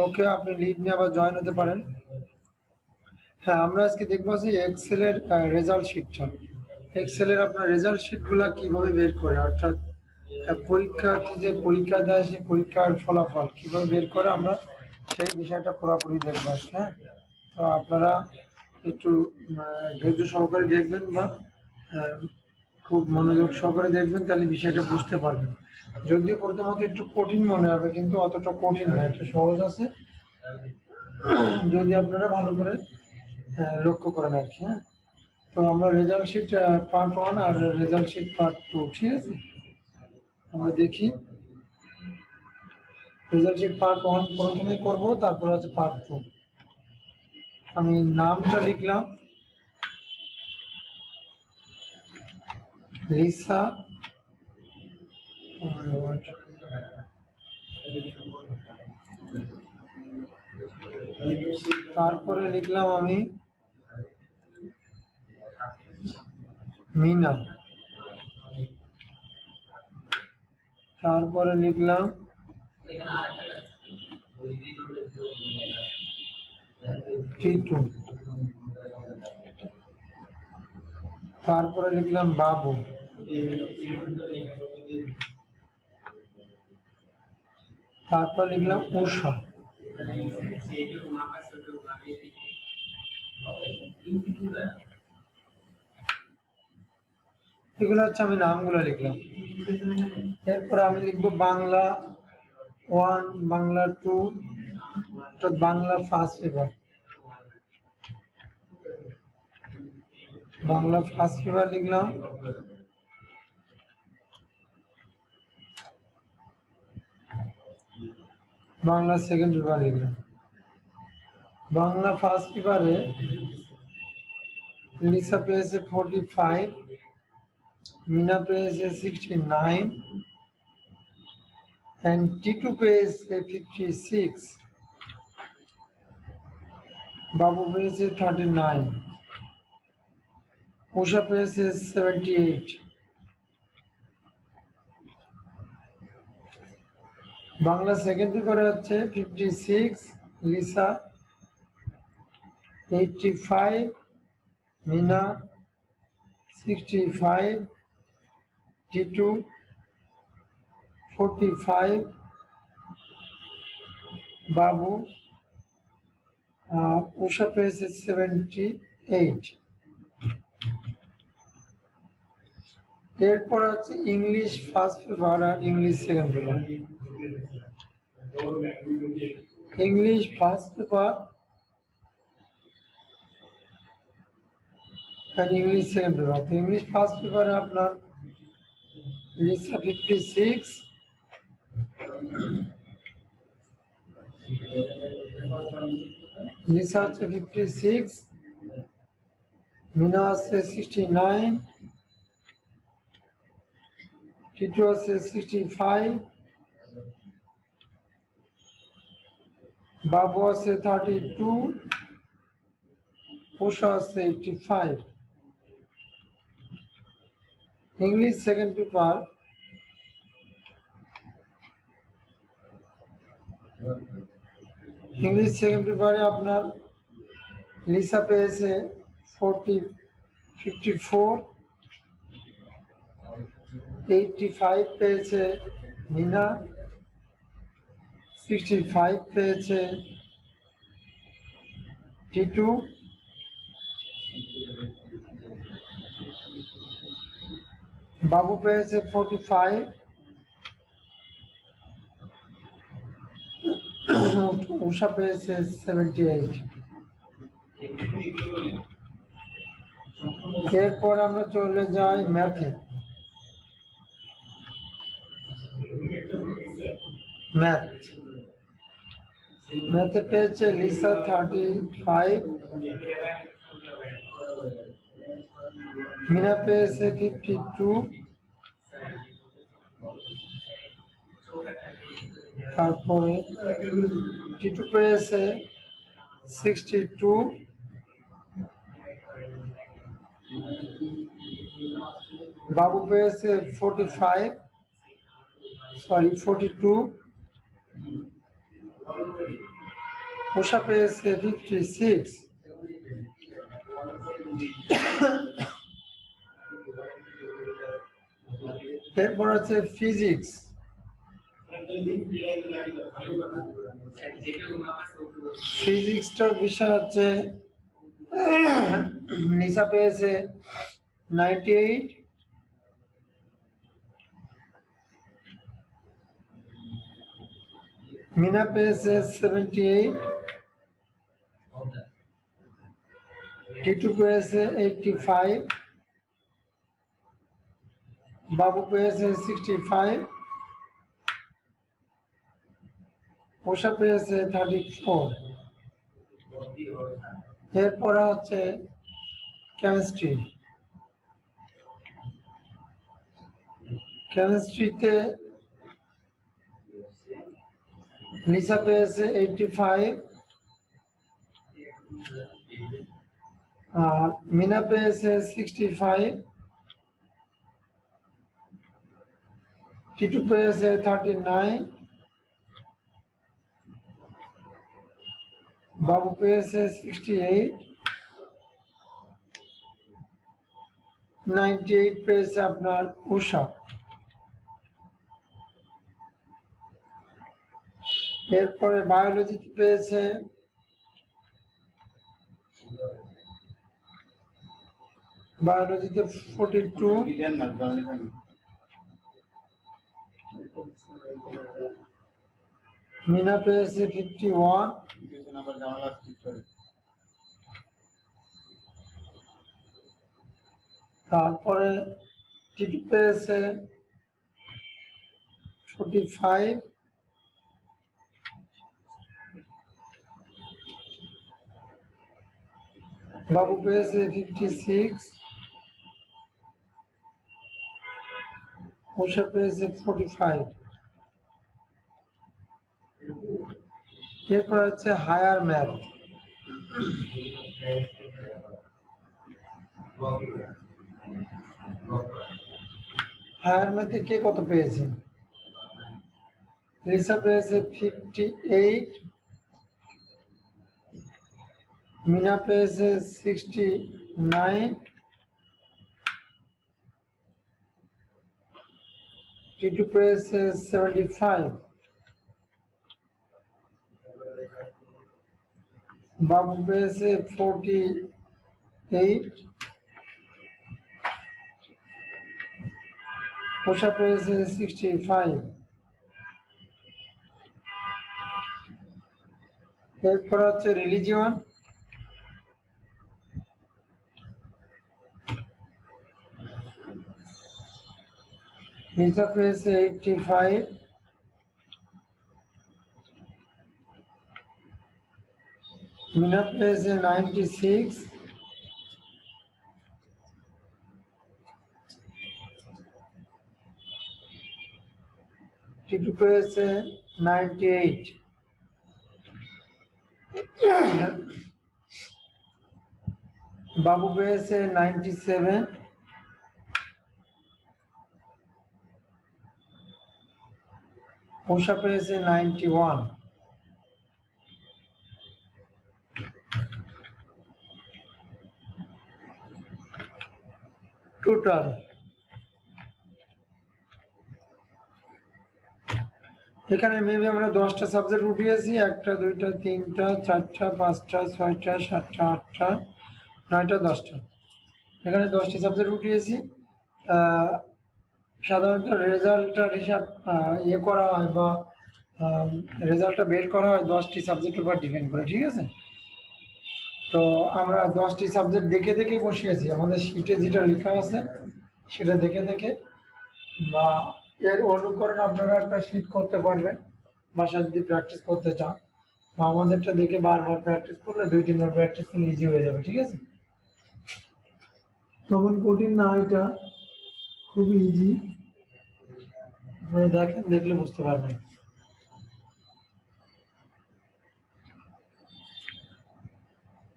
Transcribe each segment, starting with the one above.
ওকে, আপনি লিড নিয়ে আবার জয়েন হতে পারেন। হ্যাঁ, আমরা আজকে দেখবো যে এক্সেলের রেজাল্ট শিটটা। এক্সেলের আপনার রেজাল্ট শিটগুলো কিভাবে বের করে, অর্থাৎ পরীক্ষার্থী যে পরীক্ষা দেয় সেই পরীক্ষার ফলাফল কিভাবে বের করে, আমরা সেই বিষয়টা পুরোপুরি দেখবো। হ্যাঁ, তো আপনারা একটু ধৈর্য সহকারে দেখবেন বা খুব মনোযোগ সহকারে দেখবেন, তাহলে বিষয়টা বুঝতে পারবেন। যদিও প্রথমত একটু কঠিন মনে হবে, কিন্তু অতটা কঠিন নয়, একটু সহজ আছে যদি আপনারা ভালো করে লক্ষ্য করেন আর কি। হ্যাঁ, তো আমরা রেজাল্ট শিট পার্ট 1 আর রেজাল্ট শিট পার্ট 2, ঠিক আছে? আমরা দেখি রেজাল্ট শিট পার্ট 1 প্রথমে করব, তারপর আছে পার্ট 2। আমি নামটা লিখলাম লিসা, তারপরে লিখলাম আমি মিনা, তারপরে লিখলাম টিটু, তারপরে লিখলাম বাবু, তারপর লিখলাম উষা, এগুলো হচ্ছে আমি নামগুলো লিখলাম। এরপরে আমি লিখবো বাংলা 1, বাংলা 2, অর্থাৎ Bangla first paper, Bangla first paper লিখলাম। বাংলা সেকেন্ড পেপার লিখলাম। বাংলা ফার্স্ট পেপারে লিসা পেয়েছে 45, মিনা পেয়েছে 69 and টিটু পেয়েছে 56, বাবু পেয়েছে 39, উষা পেয়েছে 78, বাংলা সেকেন্ড পেপারে হচ্ছে 56, লিসা 85, মিনা 65, টিটু 45, বাবু উষা পেয়েছে 78। এরপর আছে ইংলিশ ফার্স্ট পেপার আর English second paper. English first paper আর English second paper. English first পেপারে আপনার লিসা 56, লিসা হচ্ছে 56, মিনা আছে 69, টিটু আছে 65, বাবু আছে 32, উষা আছে 85। English second paper English second পেপারে আপনার লিসা পেয়েছে 54, 85 পেয়েছে মিনা, 65 পেয়েছে টিটু, বাবু পেয়েছে 45, উষা পেয়েছে 78। এরপর আমরা চলে যাই ম্যাথে। ম্যাথে পেয়েছে লিসা 35, মিনা পেয়েছে 52, তারপরে টিটু পেয়েছে 62, বাবু পেয়েছে 42, উষা পেয়েছে 56। এরপর আছে ফিজিক্স। ফিজিক্সটার বিষয় হচ্ছে নিশা পেয়েছে 98, মিনা পেয়েছে 78, টিটু পেয়েছে 85, বাবু পেয়েছে 65, উষা পেয়েছে 34। এরপরে হচ্ছে কেমিস্ট্রি। কেমিস্ট্রিতে লিসা পেয়েছে 85, আর মিনা পেয়েছে 65, টিটু পেয়েছে 39, বাবু পেয়েছে 68, 98 পেয়েছে আপনার উষা। এরপরে বায়োলজিতে পেয়েছে বায়োলজিতে 42, মিনা পেয়েছে 51, তারপরে টিটু পেয়েছে 45, বাবু পেয়েছে 56, উষা পেয়েছে 45। এরপর হচ্ছে হায়ার ম্যাথ। হায়ার ম্যাথে কে কত পেয়েছে? লিসা পেয়েছে 58, মিনা পেয়েছে 69, টিটু পেয়েছে 75, বাবু পেয়েছে 48, উষা পেয়েছে 65। এরপর হচ্ছে রিলিজিয়ন। লিসা পেয়েছে 85, মিনা পেয়েছে 96, টিটু পেয়েছে 98, বাবু পেয়েছে 97, উষা পেয়েছে 91। টোটাল এখানে মেবি আমরা 10টা সাবজেক্ট উঠিয়েছি, 1টা 2টা 3টা 4টা 5টা 6টা 7টা 8টা 9টা 10টা। এখানে 10টা সাবজেক্ট উঠিয়েছি। সাধারণত রেজাল্টটা হিসাব ইয়ে করা হয় বা রেজাল্টটা বের করা হয় 10টি সাবজেক্টের উপর ডিপেন্ড করে, ঠিক আছে? তো আমরা 10টি সাবজেক্ট দেখে দেখেই বসিয়েছি, আমাদের শিটে যেটা লেখা আছে সেটা দেখে দেখে, বা এর অনুকরণ আপনারা একটা শিট করতে পারবেন বাসায় যদি প্র্যাকটিস করতে চান, বা আমাদেরটা দেখে বারবার প্র্যাকটিস করলে 2-3বার প্র্যাকটিস করলে ইজি হয়ে যাবে, ঠিক আছে? তখন কঠিন না, এটা খুবই ইজি, দেখেন, দেখলে বুঝতে পারবেন।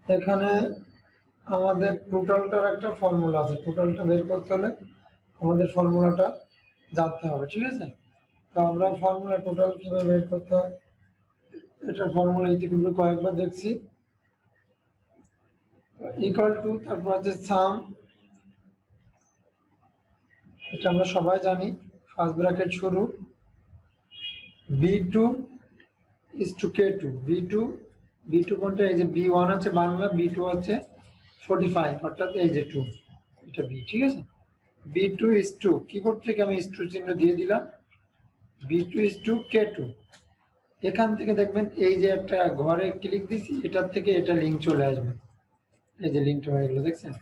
এখানে আমাদের টোটালটার একটা ফর্মুলা আছে, টোটালটা বের করতে হলে আমাদের ফর্মুলাটা জানতে হবে, ঠিক আছে? তো আমরা ফর্মুলা টোটাল কিভাবে বের করতে হয় এটা ফর্মুলা ইতিপূর্বে কয়েকবার দেখছি। ইকুয়াল টু, তারপর আছে সাম, এটা আমরা সবাই জানি, ফার্স্ট ব্র্যাকেট শুরু, B2 is to K2, B2 কোনটা, এই যে B1 আছে বাংলা, B2 আছে 45 অর্থাৎ এই যে 2, এটা B, ঠিক আছে। B2 is to, কিবোর্ড থেকে আমি is to চিহ্ন দিয়ে দিলাম, B2 is to K2। এখান থেকে দেখবেন এই যে একটা ঘরে ক্লিক দিছি, এটার থেকে এটা লিঙ্ক চলে আসবে, এই যে লিঙ্কটা হয়ে গেল, দেখছেন।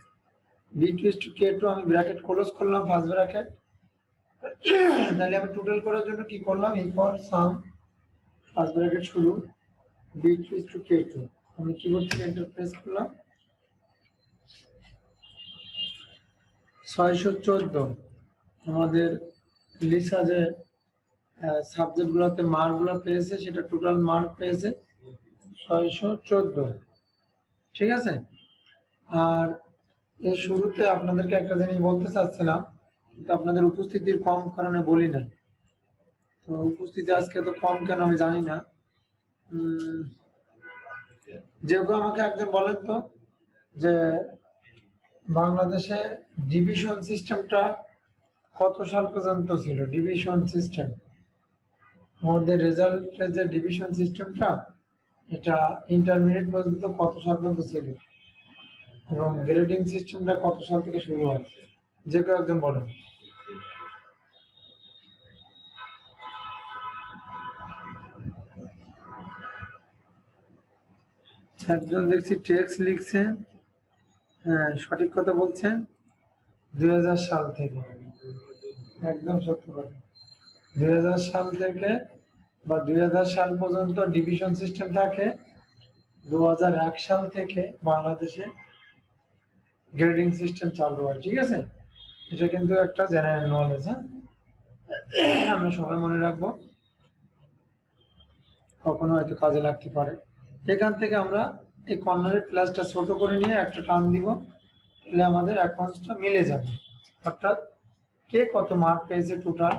B2 is to K2, আমি ব্র্যাকেট ক্লোজ করলাম, ফার্স্ট ব্র্যাকেট। তাহলে আমি টোটাল করার জন্য কি করলাম, ইকুয়াল সাম, ফার্স্ট ব্র্যাকেট শুরু, B2 is to K2, আমি কিবোর্ড থেকে এন্টার প্রেস করলাম। 614 আমাদের লিসা যে সাবজেক্ট গুলোতে মার্ক গুলো পেয়েছে, সেটা টোটাল মার্ক পেয়েছে 614, ঠিক আছে। আর এর শুরুতে আপনাদেরকে একটা জিনিস বলতে চাচ্ছিলাম, কিন্তু আপনাদের উপস্থিতির কম কারণে বলি না। তো উপস্থিতি আজকে তো কম কেন আমি জানি না। যেহেতু আমাকে একজন বলেন তো যে বাংলাদেশে ডিভিশন সিস্টেমটা কত সাল পর্যন্ত ছিল, ডিভিশন সিস্টেম, আমাদের রেজাল্টের যে ডিভিশন সিস্টেমটা, এটা ইন্টারমিডিয়েট পর্যন্ত কত সাল পর্যন্ত ছিল, এবং গ্রেডিং সিস্টেমটা কত সাল থেকে শুরু হয়, যে কেউ একজন বলেন। একজন দেখছি টেক্সট লিখছেন, হ্যাঁ সঠিক কথা বলছেন, 2000 সাল থেকে, একদম সত্য কথা। 2000 সাল থেকে বা 2000 সাল পর্যন্ত ডিভিশন সিস্টেম থাকে। 2001 সাল থেকে বাংলাদেশে গ্রেডিং সিস্টেম চালু হয়, ঠিক আছে। এটা কিন্তু একটা জেনারেল নলেজ, হ্যাঁ, আমরা সবাই মনে রাখবো, কখনো হয়তো কাজে লাগতে পারে। এখান থেকে আমরা এই কর্নারের ক্লাসটা ছোট করে নিয়ে একটা টান দিব, তাহলে আমাদের অ্যাকাউন্টসটা মিলে যাবে, অর্থাৎ কে কত মার্ক পেয়েছে টোটাল,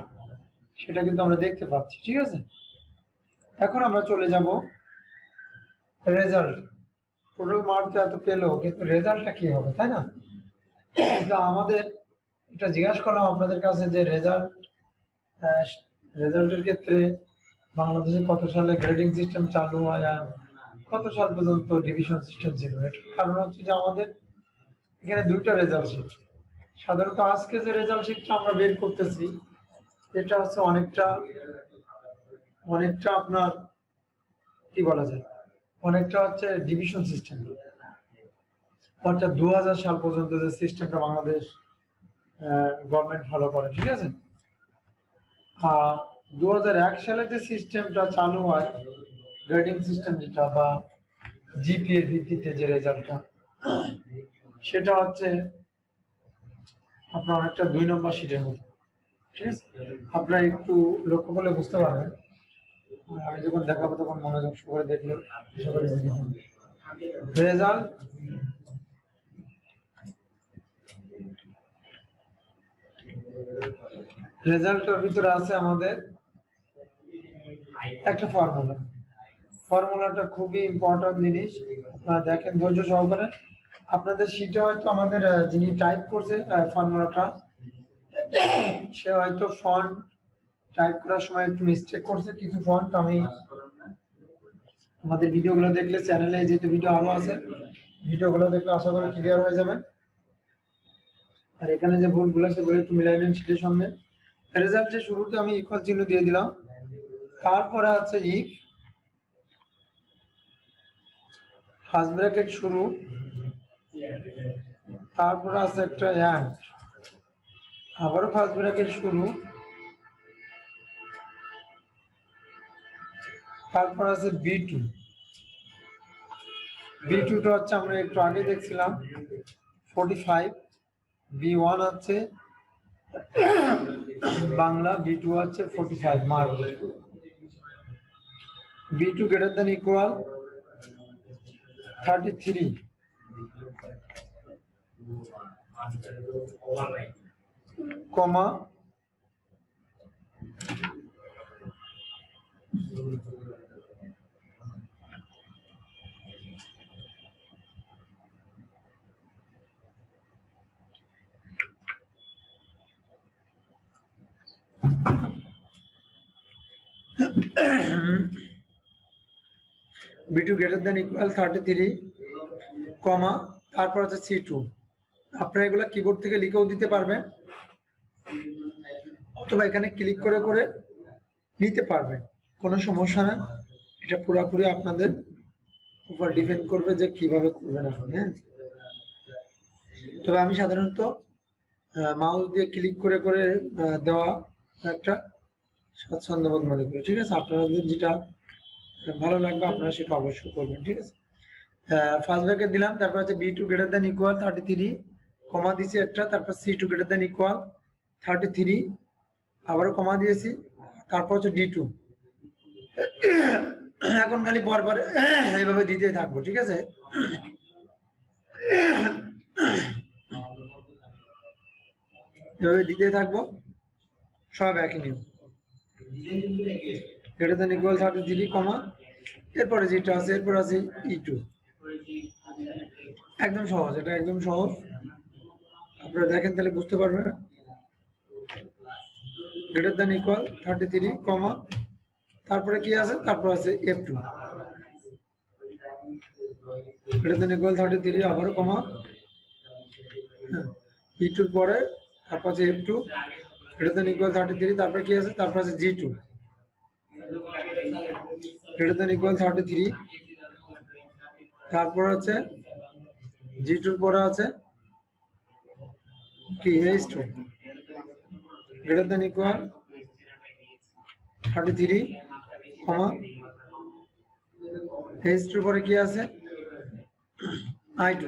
সেটা কিন্তু আমরা দেখতে পাচ্ছি, ঠিক আছে। এখন আমরা চলে যাব রেজাল্ট। টোটাল মার্ক তো এত পেলো, কিন্তু রেজাল্টটা কি হবে, তাই না। আমাদের এটা জিজ্ঞাসা করলাম আপনাদের কাছে যে রেজাল্টের ক্ষেত্রে বাংলাদেশে কত সালে গ্রেডিং সিস্টেম চালু হয়, কত সাল পর্যন্ত ডিভিশন সিস্টেম ছিল। এটার কারণ হচ্ছে যে আমাদের এখানে দুইটা রেজাল্ট শিট, সাধারণত আজকে যে রেজাল্ট শিটটা আমরা বের করতেছি, এটা হচ্ছে অনেকটা আপনার কি বলা যায়, অনেকটা হচ্ছে ডিভিশন সিস্টেম, অর্থাৎ 2000 সাল পর্যন্ত যে সিস্টেমটা বাংলাদেশ গভর্নমেন্ট ফলো করে, ঠিক আছে। 2001 সালে যে সিস্টেমটা চালু হয়, গ্রেডিং সিস্টেম যেটা বা জিপিএ ভিত্তিতে যে রেজাল্টটা, সেটা হচ্ছে আপনার অনেকটা 2 নম্বর শিটের মতো, ঠিক আছে। আপনারা একটু লক্ষ্য করলে বুঝতে পারবেন, আমি যখন দেখাবো তখন মনোযোগ করে দেখলে রেজাল্ট। রেজাল্টের ভিতরে আছে আমাদের একটা ফর্মুলাটা খুবই ইম্পর্টেন্ট জিনিস, আপনারা দেখেন ধৈর্য সহকারে। আপনাদের শিটে হয়তো আমাদের যিনি টাইপ করছে ফর্মুলাটা, সে হয়তো ফন্ট টাইপ করার সময় একটু মিস্টেক করছে, কিছু ফন্ট আমি আমাদের ভিডিওগুলো দেখলে, চ্যানেলে যেহেতু ভিডিও আরো আছে, ভিডিওগুলো দেখলে আশা করি ক্লিয়ার হয়ে যাবে। আর এখানে যে ভুলগুলো সেগুলো একটু মিলাই নেন শিটের সঙ্গে। রেজাল্টের শুরুতে আমি ইকুয়াল চিহ্ন দিয়ে দিলাম, তারপরে আছে ইফ, ফার্স্ট ব্র্যাকেট শুরু, তারপরে আছে একটা অ্যান্ড, আবারও ফার্স্ট ব্র্যাকেট শুরু, তারপর আছে B2টা হচ্ছে আমরা একটু আগে দেখছিলাম 45, B1 আছে বাংলা, B2 আছে 45 mark, B2 greater than equal 33, কমা B2 greater than equal 33 কমা তারপর হচ্ছে C2। আপনারা এগুলা কিবোর্ড থেকে লিখেও দিতে পারবেন অথবা এখানে ক্লিক করে করে নিতে পারবেন, কোনো সমস্যা না। এটা পুরোপুরি আপনাদের উপর ডিপেন্ড করবে যে কিভাবে করবেন আপনি। হ্যাঁ, তবে আমি সাধারণত মাউস দিয়ে ক্লিক করে করে দেওয়া একটা স্বাচ্ছন্দ্যবোধ মনে করি। ঠিক আছে, আপনাদের যেটা ভালো লাগবে আপনারা সেটা অবশ্যই করবেন। ঠিক আছে, ফার্স্ট ব্র্যাকেট দিলাম, তারপর হচ্ছে B2 গ্রেটার দ্যান ইকুয়াল 33 কমা দিয়েছি একটা, তারপর C2 গ্রেটার দ্যান ইকুয়াল 33 আবারও কমা দিয়েছি, তারপর হচ্ছে D2। এখন খালি পরপর এইভাবে দিতে থাকবো। ঠিক আছে, এভাবে দিতে থাকবো, সব একই নিয়ম। গ্রেটার দ্যান ইকুয়াল 33 কমা, এরপরে যেটা আছে এরপর আছে E2। একদম সহজ, এটা একদম সহজ, আপনারা দেখেন তাহলে বুঝতে পারবেন। গ্রেটার দ্যান ইকুয়াল 33 কমা তারপরে কি আছে, তারপর আছে F2। গ্রেটার দ্যান ইকুয়াল 33 আবারও কমা, E2 এর পরে তারপর আছে F2। গ্রেটার দ্যান ইকুয়াল 33 তারপরে কি আছে, তারপর আছে G2। গ্রেটার দ্যান ইকুয়াল 33 তারপর আছে G2 এর পরে আছে কি H2। গ্রেটার দ্যান ইকুয়াল 33 কমা H2 এর পরে কি আছে I2।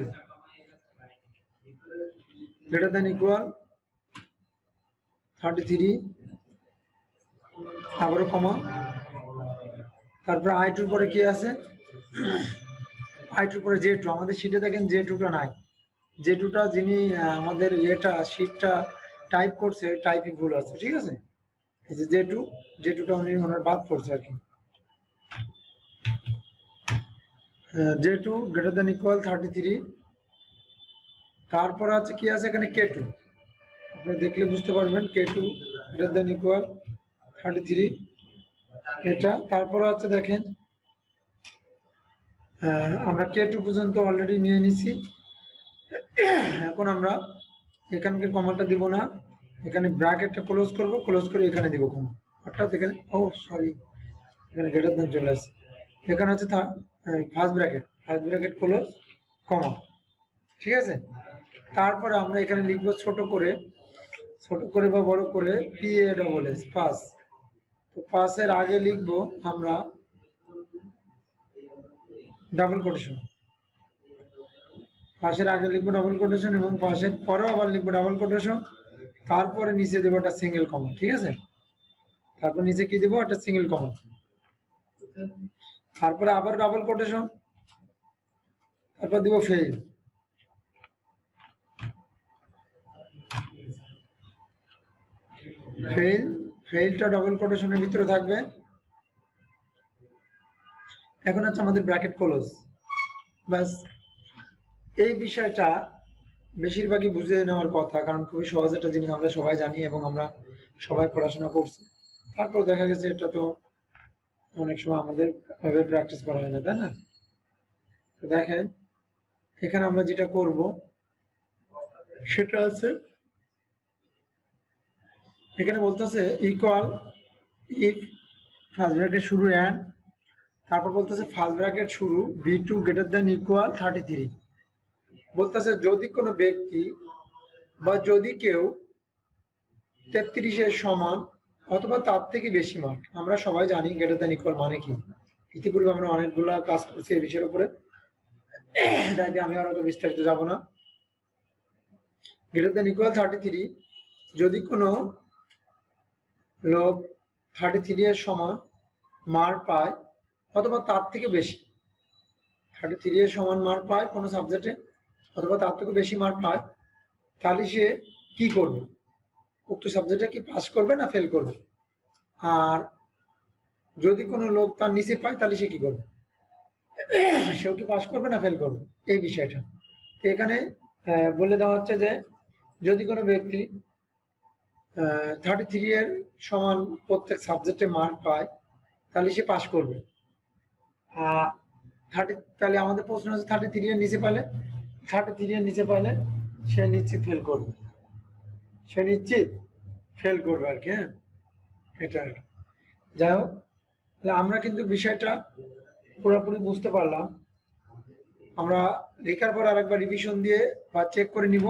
গ্রেটার দ্যান ইকুয়াল 33 আবারও কমা, তারপর I2 এর পরে কি আছে, I2 এর পরে J2। আমাদের শীটে দেখেন J2 টা নাই, J2 টা যিনি আমাদের এটা শীটটা টাইপ করছে টাইপিং ভুল আছে। ঠিক আছে, এই যে J2 টা উনি ওনার বাদ করছে আর কি। J2 গ্রেটার দ্যান ইকুয়াল 33 তারপর আছে কি আছে এখানে K2। আপনি দেখলে বুঝতে পারবেন K2 গ্রেটার দ্যান ইকুয়াল 33 এটা। তারপর আছে দেখেন আমরা K2 পর্যন্ত অলরেডি নিয়ে নিছি। এখন আমরা এখানকার কমাটা দিব না, এখানে ব্র্যাকেটটা ক্লোজ করব, ক্লোজ করে এখানে দিব কমা, অর্থাৎ এখানে এখানে গ্রেটার দ্যান চলে আসছে। এখানে হচ্ছে ফার্স্ট ব্র্যাকেট ক্লোজ কমা। ঠিক আছে, তারপরে আমরা এখানে লিখবো ছোট করে বা বড় করে PASS পাস। তো পাসের আগে লিখবো আমরা ডাবল কোটেশন, পাশের আগে লিখবো ডাবল কোটেশন এবং পাশের পরেও আবার লিখবো ডাবল কোটেশন, তারপরে নিচে দেবো একটা সিঙ্গেল কমা। ঠিক আছে, তারপর নিচে কি দেবো, একটা সিঙ্গেল কমা, তারপরে আবার ডাবল কোটেশন, তারপর দিব ফেইলটা ডাবল কোটেশনের ভিতরে থাকবে। এখন হচ্ছে আমাদের ব্র্যাকেট ক্লোজ, বাস। এই বিষয়টা বেশিরভাগই বুঝে নেওয়ার কথা, কারণ খুবই সহজ একটা জিনিস, আমরা সবাই জানি এবং আমরা সবাই পড়াশোনা করছি। তারপর দেখা গেছে এটা তো অনেক সময় আমাদের প্র্যাকটিস করা হয় না, তাই না? তো দেখেন এখানে আমরা যেটা করব সেটা আছে, এখানে বলতেছে ইকুয়াল ইফ ফার্স্ট ব্র্যাকেট শুরু এন্ড, তারপর বলতেছে ফার্স্ট ব্র্যাকেট শুরু B2 গ্রেটার দ্যান ইকুয়াল 33। বলতেছে যদি কোনো ব্যক্তি বা যদি কেউ 33-এর সমান অথবা তার থেকে বেশি মার্ক, আমরা সবাই জানি গ্রেটার দ্যান ইকুয়াল মানে কি, ইতিপূর্বে আমরা অনেকগুলো কাজ করছি এই বিষয়ের উপরে, তাই আমি আর অত বিস্তারিত যাব না। গ্রেটার দ্যান ইকুয়াল 33, যদি কোনো লোক 33-এর সমান মার্ক পায় অথবা তার থেকে বেশি, 33-এর সমান মার্ক পায় কোনো সাবজেক্টে অথবা তার থেকে বেশি মার্ক পায়, তাহলে সে কি করবে, উক্ত সাবজেক্টে কি পাস করবে না ফেল করবে। আর যদি কোনো লোক তার নিচে পায় তাহলে সে কি করবে, সেও কি পাস করবে না ফেল করবে, এই বিষয়টা। তো এখানে বলে দেওয়া হচ্ছে যে যদি কোনো ব্যক্তি 33 এর সমান প্রত্যেক সাবজেক্টে মার্ক পায় তাহলে সে পাস করবে। 30, তাহলে আমাদের প্রশ্ন হচ্ছে 33 এর নিচে পেলে, 33 এর নিচে পেলে সে নিশ্চিত ফেল করবে, সে নিশ্চিত ফেল করবে আর কি। হ্যাঁ, এটা আর কি। যাই হোক, তাহলে আমরা কিন্তু বিষয়টা পুরোপুরি বুঝতে পারলাম। আমরা লেখার পর আরেকবার রিভিশন দিয়ে বা চেক করে নিব,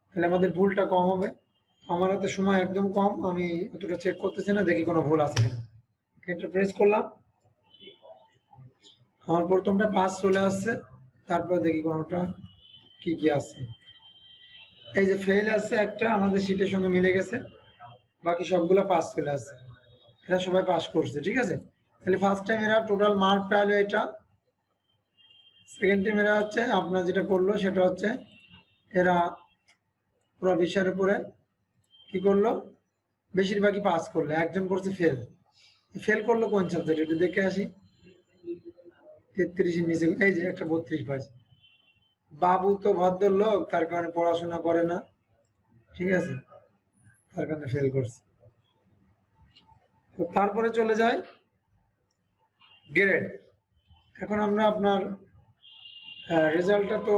তাহলে আমাদের ভুলটা কম হবে। আমার হাতে সময় একদম কম, আমি এতটা চেক করতেছি না, দেখি কোনো ভুল আছে কিনা। এটা প্রেস করলাম, আমার প্রথমটা পাস চলে আসছে, তারপর দেখি কোনোটা কি কি আছে। এই যে ফেল আছে একটা, আমাদের শীটের সঙ্গে মিলে গেছে, বাকি সবগুলো পাস চলে আসছে, এরা সবাই পাস করছে। ঠিক আছে, তাহলে ফার্স্ট টাইম এরা টোটাল মার্ক পেলো এটা, সেকেন্ড টাইম এরা হচ্ছে আপনার যেটা করলো সেটা হচ্ছে এরা পুরো বিষয়ের উপরে কি করলো, বেশিরভাগই পাস করলো, একজন করছে ফেল। ফেল করলো কোন সাবজেক্ট একটু দেখে আসি। 33 এর নিচে, এই যে একটা 32 পাইছে। বাবু তো ভদ্রলোক, তার কারণে পড়াশোনা করে না, ঠিক আছে, তার কারণে ফেল করছে। তো তারপরে চলে যায় গ্রেড। এখন আমরা আপনার রেজাল্টটা তো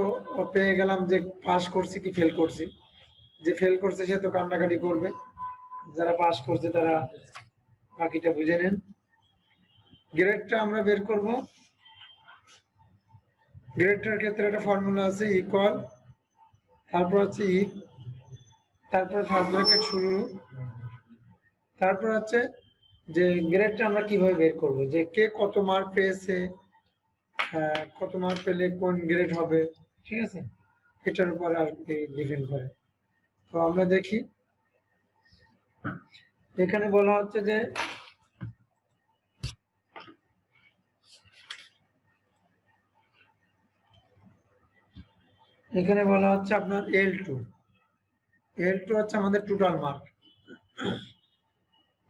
পেয়ে গেলাম যে পাস করছি কি ফেল করছি। যে ফেল করছে সে তো কান্নাকাটি করবে, যারা পাস করছে তারা বাকিটা বুঝে নেন। গ্রেডটা আমরা বের করব। গ্রেডটার ক্ষেত্রে একটা ফর্মুলা আছে, ইকুয়াল, তারপর হচ্ছে ই, তারপর ফার্স্ট ব্র্যাকেট শুরু, তারপর হচ্ছে যে গ্রেডটা আমরা কিভাবে বের করব, যে কে কত মার্ক পেয়েছে, কত মার্ক পেলে কোন গ্রেড হবে, ঠিক আছে, এটার উপর আর কি ডিপেন্ড করে। তো আমরা দেখি, এখানে বলা হচ্ছে যে এখানে বলা হচ্ছে আপনার L2 হচ্ছে আমাদের total mark.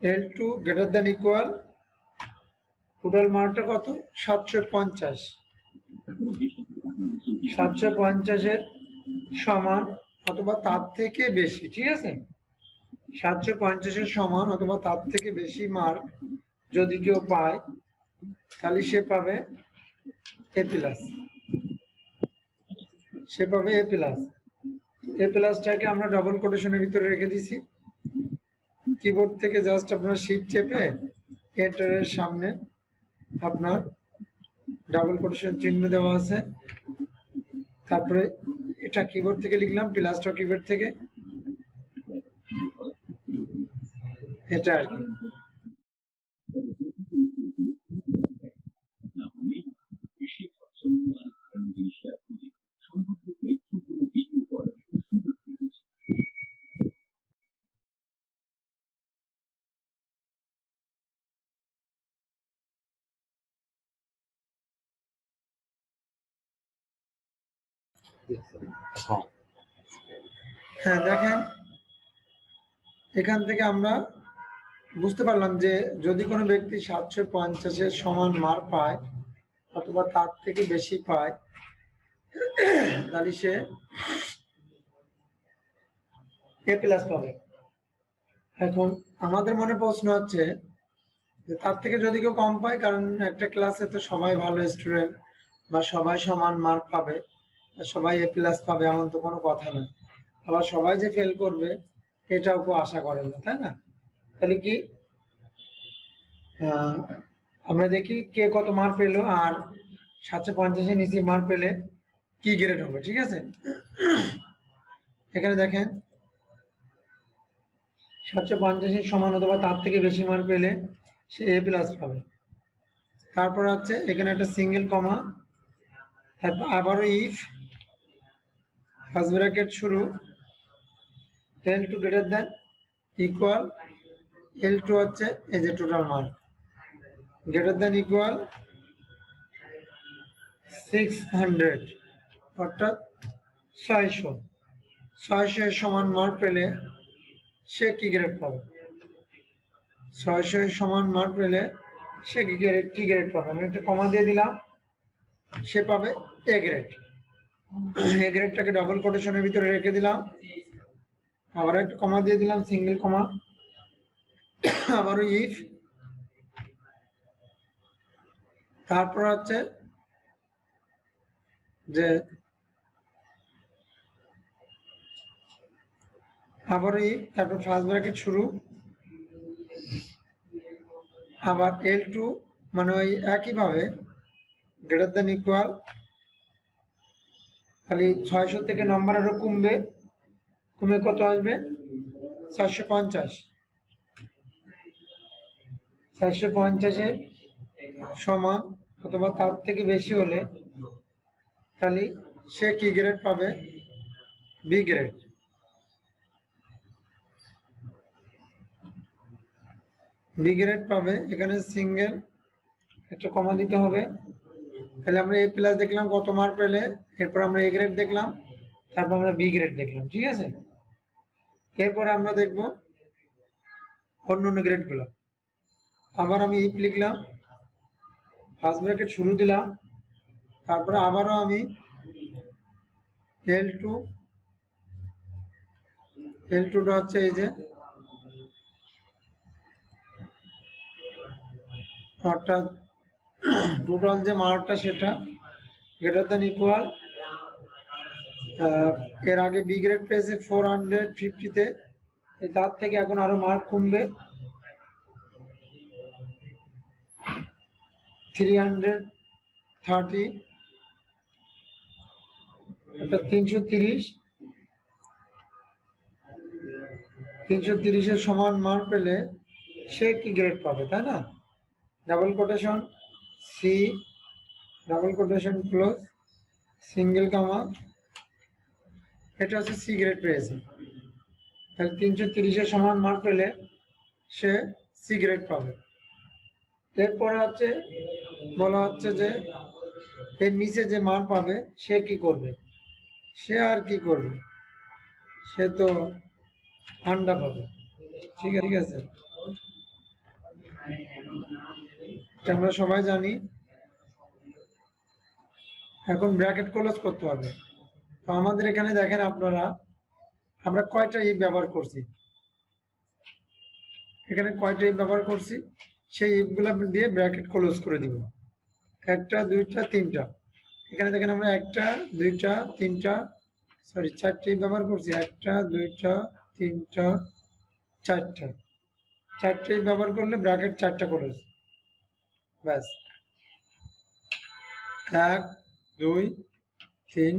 L2 greater than equal, total মার্কটা কত, 750, 750-এর সমান অথবা তার থেকে বেশি। ঠিক আছে, 750-এর সমান অথবা তার থেকে বেশি মার্ক যদি কেউ পায়, তাহলে সে পাবে A+, সে পাবে A+। A+টাকে আমরা ডাবল কোটেশনের ভিতরে রেখে দিছি। কিবোর্ড থেকে জাস্ট আপনার শিফট চেপে এন্টারের সামনে আপনার ডাবল কোটেশন চিহ্ন দেওয়া আছে, তারপরে এটা কিবোর্ড থেকে লিখলাম, প্লাসটা কিবোর্ড থেকে, এটা আর কি। হ্যাঁ দেখেন, এখান থেকে আমরা বুঝতে পারলাম যে যদি কোনো ব্যক্তি 750-এর সমান মার্ক পায় অথবা তার থেকে বেশি পায়, তাহলে সে A+ পাবে। এখন আমাদের মনে প্রশ্ন হচ্ছে যে তার থেকে যদি কেউ কম পায়, কারণ একটা ক্লাসে তো সবাই ভালো স্টুডেন্ট বা সবাই সমান মার্ক পাবে, সবাই A+ পাবে এমন তো কোনো কথা না। আবার সবাই যে ফেল করবে এটাও কেউ আশা করেন না, তাই না? তাহলে কি আমরা দেখি কে কত মার্ক পেলো আর 750-এর নিচে মার্ক পেলে কি গ্রেড হবে। ঠিক আছে, এখানে দেখেন 750-এর সমান অথবা তার থেকে বেশি মার্ক পেলে সে A+ পাবে। তারপর হচ্ছে এখানে একটা সিঙ্গেল কমা, তারপর আবারও ইফ, ফার্স্ট ব্র্যাকেট শুরু, L2 greater than equal, L2 হচ্ছে এই যে total mark, greater than equal 600, অর্থাৎ 600 এর সমান মার্ক পেলে সে কি গ্রেড পাবে, 600 এর সমান মার্ক পেলে সে কি গ্রেড পাবে। আমি একটা কমা দিয়ে দিলাম, সে পাবে A গ্রেড। A গ্রেডটাকে ডাবল কোটেশনের ভিতরে রেখে দিলাম, আবার একটা কমা দিয়ে দিলাম, সিঙ্গেল কমা, আবারও ইফ, তারপর হচ্ছে যে আবার তারপর ফার্স্ট ব্র্যাকেট শুরু, আবার L2 মানে ওই একইভাবে গ্রেটার দেন ইকুয়াল, খালি 600 থেকে নম্বর আরো কমবে, কমে কত আসবে 450, 450-এর সমান অথবা তার থেকে বেশি হলে তাহলে সে কি গ্রেড পাবে, বি গ্রেড। বি গ্রেড পাবে, এখানে সিঙ্গেল একটা কমা দিতে হবে। তাহলে আমরা এ প্লাস দেখলাম কত মার্ক পেলে, এরপর আমরা এ গ্রেড দেখলাম, তারপর আমরা বি গ্রেড দেখলাম, ঠিক আছে। এরপরে আমরা দেখব অন্যান্য গ্রেড গুলো। আবার আমি ইফ লিখলাম, ফার্স্ট ব্র্যাকেট শুরু দিলাম, তারপরে আবারও আমি L2 টা হচ্ছে এই যে অর্থাৎ টোটাল যে মার্কটা সেটা গ্রেটার দেন ইকুয়াল, এর আগে বি গ্রেড পেয়েছে 450-তে, তার থেকে এখন আরো মার্ক কমবে 330, অর্থাৎ 330-এর সমান মার্ক পেলে সে কি গ্রেড পাবে, তাই না। Double quotation C, double quotation close, single comma, এটা হচ্ছে সি গ্রেড পেয়েছে। তাহলে 330-এর সমান মার্ক পেলে সে সি গ্রেড পাবে। এরপরে হচ্ছে বলা হচ্ছে যে এর নিচে যে মার্ক পাবে সে কি করবে, সে আর কি করবে, সে তো আন্ডা পাবে, ঠিক আছে। আমরা সবাই জানি। এখন ব্র্যাকেট ক্লোজ করতে হবে। তো আমাদের এখানে দেখেন আপনারা, আমরা কয়টা ইফ ব্যবহার করছি, এখানে কয়টা ইফ ব্যবহার করছি, সেই ইফগুলো দিয়ে ব্র্যাকেট ক্লোজ করে দিব। একটা, দুইটা, তিনটা। এখানে দেখেন আমরা একটা, দুইটা, তিনটা, সরি চারটে ইফ ব্যবহার করছি। একটা, দুইটা, তিনটা, চারটা। চারটে ইফ ব্যবহার করলে ব্র্যাকেট চারটা ক্লোজ, ব্যাস। 1 2 3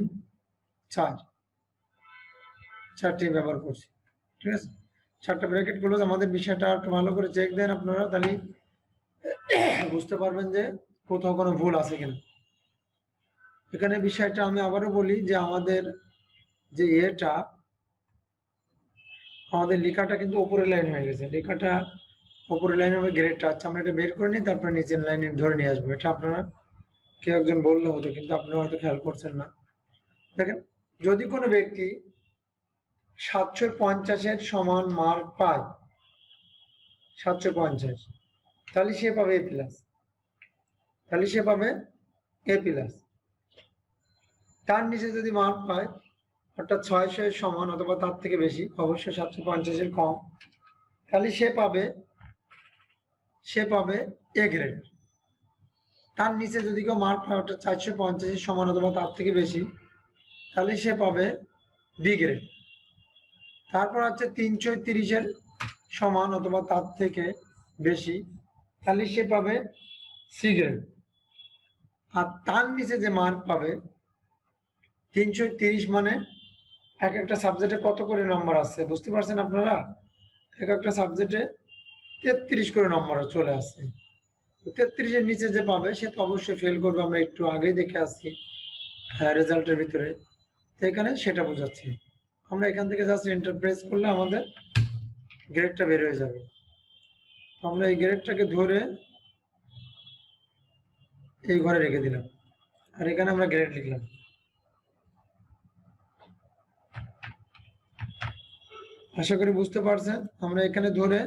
4, চারটে ব্যবহার করছি, ঠিক আছে। চারটা ব্র্যাকেট ক্লোজ। আমাদের বিষয়টা একটু ভালো করে চেক দেন আপনারা, তাহলে বুঝতে পারবেন যে কোথাও কোনো ভুল আছে কিনা। এখানে বিষয়টা আমি আবারও বলি যে আমাদের যে এটা আমাদের লেখাটা কিন্তু উপরের লাইন হয়ে গেছে, লেখাটা উপরের লাইন হবে গ্রেডটা। আচ্ছা আমরা এটা বের করে নিই, তারপরে নিচের লাইনে ধরে নিয়ে আসবো। এটা আপনারা কেউ একজন বললে হতো, কিন্তু আপনারা হয়তো খেয়াল করছেন না। দেখেন, যদি কোনো ব্যক্তি 750-এর সমান মার্ক পায়, 750, তাহলে সে পাবে এ প্লাস, তাহলে সে পাবে এ প্লাস। তার নিচে যদি মার্ক পায়, অর্থাৎ 600-এর সমান অথবা তার থেকে বেশি, অবশ্যই 750-এর কম, তাহলে সে পাবে এ গ্রেড। তার নিচে যদি কেউ মার্ক পায় অর্থাৎ 450-এর সমান অথবা তার থেকে বেশি, তাহলে সে পাবে বি গ্রেড। তারপর হচ্ছে 330-এর সমান অথবা তার থেকে বেশি, তাহলে সে পাবে সি গ্রেড। আর তার নিচে যে মার্ক পাবে 330, মানে এক একটা সাবজেক্টে কত করে নম্বর আছে বুঝতে পারছেন আপনারা। এক একটা সাবজেক্টে 33 করে নম্বর চলে আসছে। 33-এর নিচে যে পাবে সে তো অবশ্যই ফেল করবে, আমরা একটু আগেই দেখে আসছি রেজাল্টের ভিতরে। তো এখানে সেটা বোঝাচ্ছি। আমরা এখান থেকে জাস্ট এন্টার প্রেস করলে আমাদের গ্রেডটা বের হয়ে যাবে। আমরা এই গ্রেডটাকে ধরে এই ঘরে রেখে দিলাম, আর এখানে আমরা গ্রেড লিখলাম। আশা করি বুঝতে পারছেন। আমরা এখানে ধরে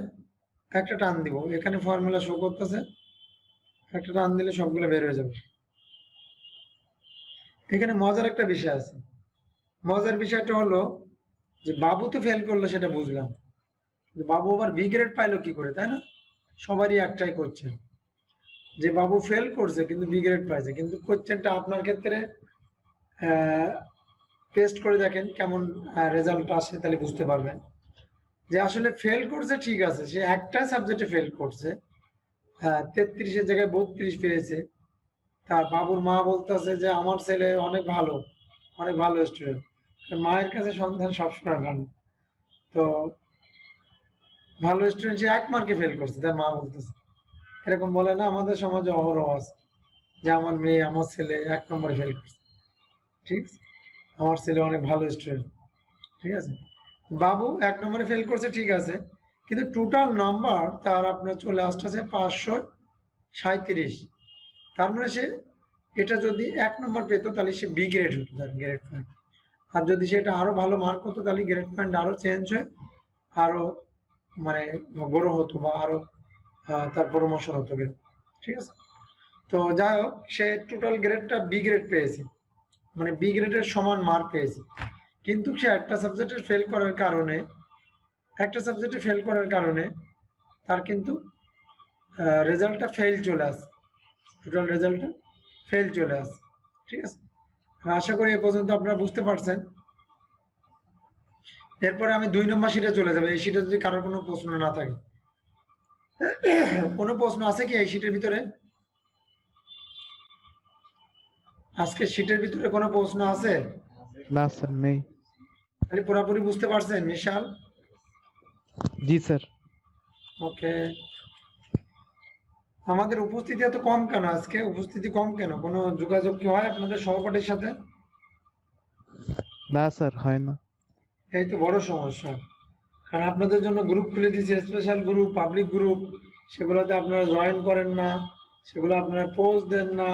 একটা টান দিব, এখানে ফর্মুলা শো করতেছে, একটা টান দিলে সবগুলো বের হয়ে যাবে। এখানে মজার একটা বিষয় আছে। মজার বিষয়টা হলো যে বাবু তো ফেল করলো সেটা বুঝলাম, বাবু আবার বি গ্রেড পাইলো কি করে, তাই না। সবারই একটাই করছে। যে বাবু ফেল করছে কিন্তু বি গ্রেড পাইছে, কিন্তু কোশ্চেনটা আপনার ক্ষেত্রে টেস্ট করে দেখেন কেমন রেজাল্ট আসে, তাহলে বুঝতে পারবেন যে আসলে ফেল করছে ঠিক আছে, সে একটা সাবজেক্টে ফেল করছে, 33-এর জায়গায় 32 পেয়েছে। তার বাবুর মা বলতেছে যে আমার ছেলে অনেক ভালো, অনেক ভালো স্টুডেন্ট। মায়ের কাছে সন্তান সবসময় ভালো। তো ভালো স্টুডেন্ট সে 1 মার্কে ফেল করছে, তার মা বলতেছে। এরকম বলে না আমাদের সমাজে অহরহ আছে, যে আমার মেয়ে আমার ছেলে 1 নম্বরে ফেল করছে, ঠিক আছে, আমার ছেলে অনেক ভালো স্টুডেন্ট, ঠিক আছে। বাবু 1 নম্বরে ফেল করছে ঠিক আছে, কিন্তু টোটাল নাম্বার তার আপনার চলে আসতেছে 537। তার মানে সে এটা যদি 1 নম্বর পেতো তাহলে সে বি গ্রেড হতো, তার গ্রেড পয়েন্ট। আর যদি সেটা আরো ভালো মার্ক হতো তাহলে গ্রেড পয়েন্ট আরো চেঞ্জ হয়ে আরো মানে বড় হতো, বা আরো তার প্রমোশন হতো, ঠিক আছে। তো যাই হোক, সে টোটাল গ্রেডটা বি গ্রেড পেয়েছে, মানে বি গ্রেডের সমান মার্ক পেয়েছে। কিন্তু সে একটা সাবজেক্টে ফেল করার কারণে তার কিন্তু রেজাল্টটা ফেল চলে আসে, টোটাল রেজাল্টটা ফেল চলে আসে, ঠিক আছে। আশা করি এ পর্যন্ত আপনারা বুঝতে পারছেন। এরপরে আমি 2 নম্বর শিটে চলে যাবো। এই শিটে যদি কারোর কোনো প্রশ্ন না থাকে, কোনো প্রশ্ন আছে কি এই শিটের ভিতরে? আজকে শিটের ভিতরে কোনো প্রশ্ন আছে? না স্যার, নেই। তাহলে পুরোপুরি বুঝতে পারছেন বিশাল? জি স্যার। ওকে। আমাদের উপস্থিতি এত কম কেন আজকে? উপস্থিতি কম কেন? কোনো যোগাযোগ কি হয় আপনাদের সহপাঠীর সাথে? না স্যার, হয় না। এই তো বড় সমস্যা। কারণ আপনাদের জন্য গ্রুপ খুলে দিয়েছি, স্পেশাল গ্রুপ, পাবলিক গ্রুপ, সেগুলোতে আপনারা জয়েন করেন না, সেগুলো আপনারা পোস্ট দেন না,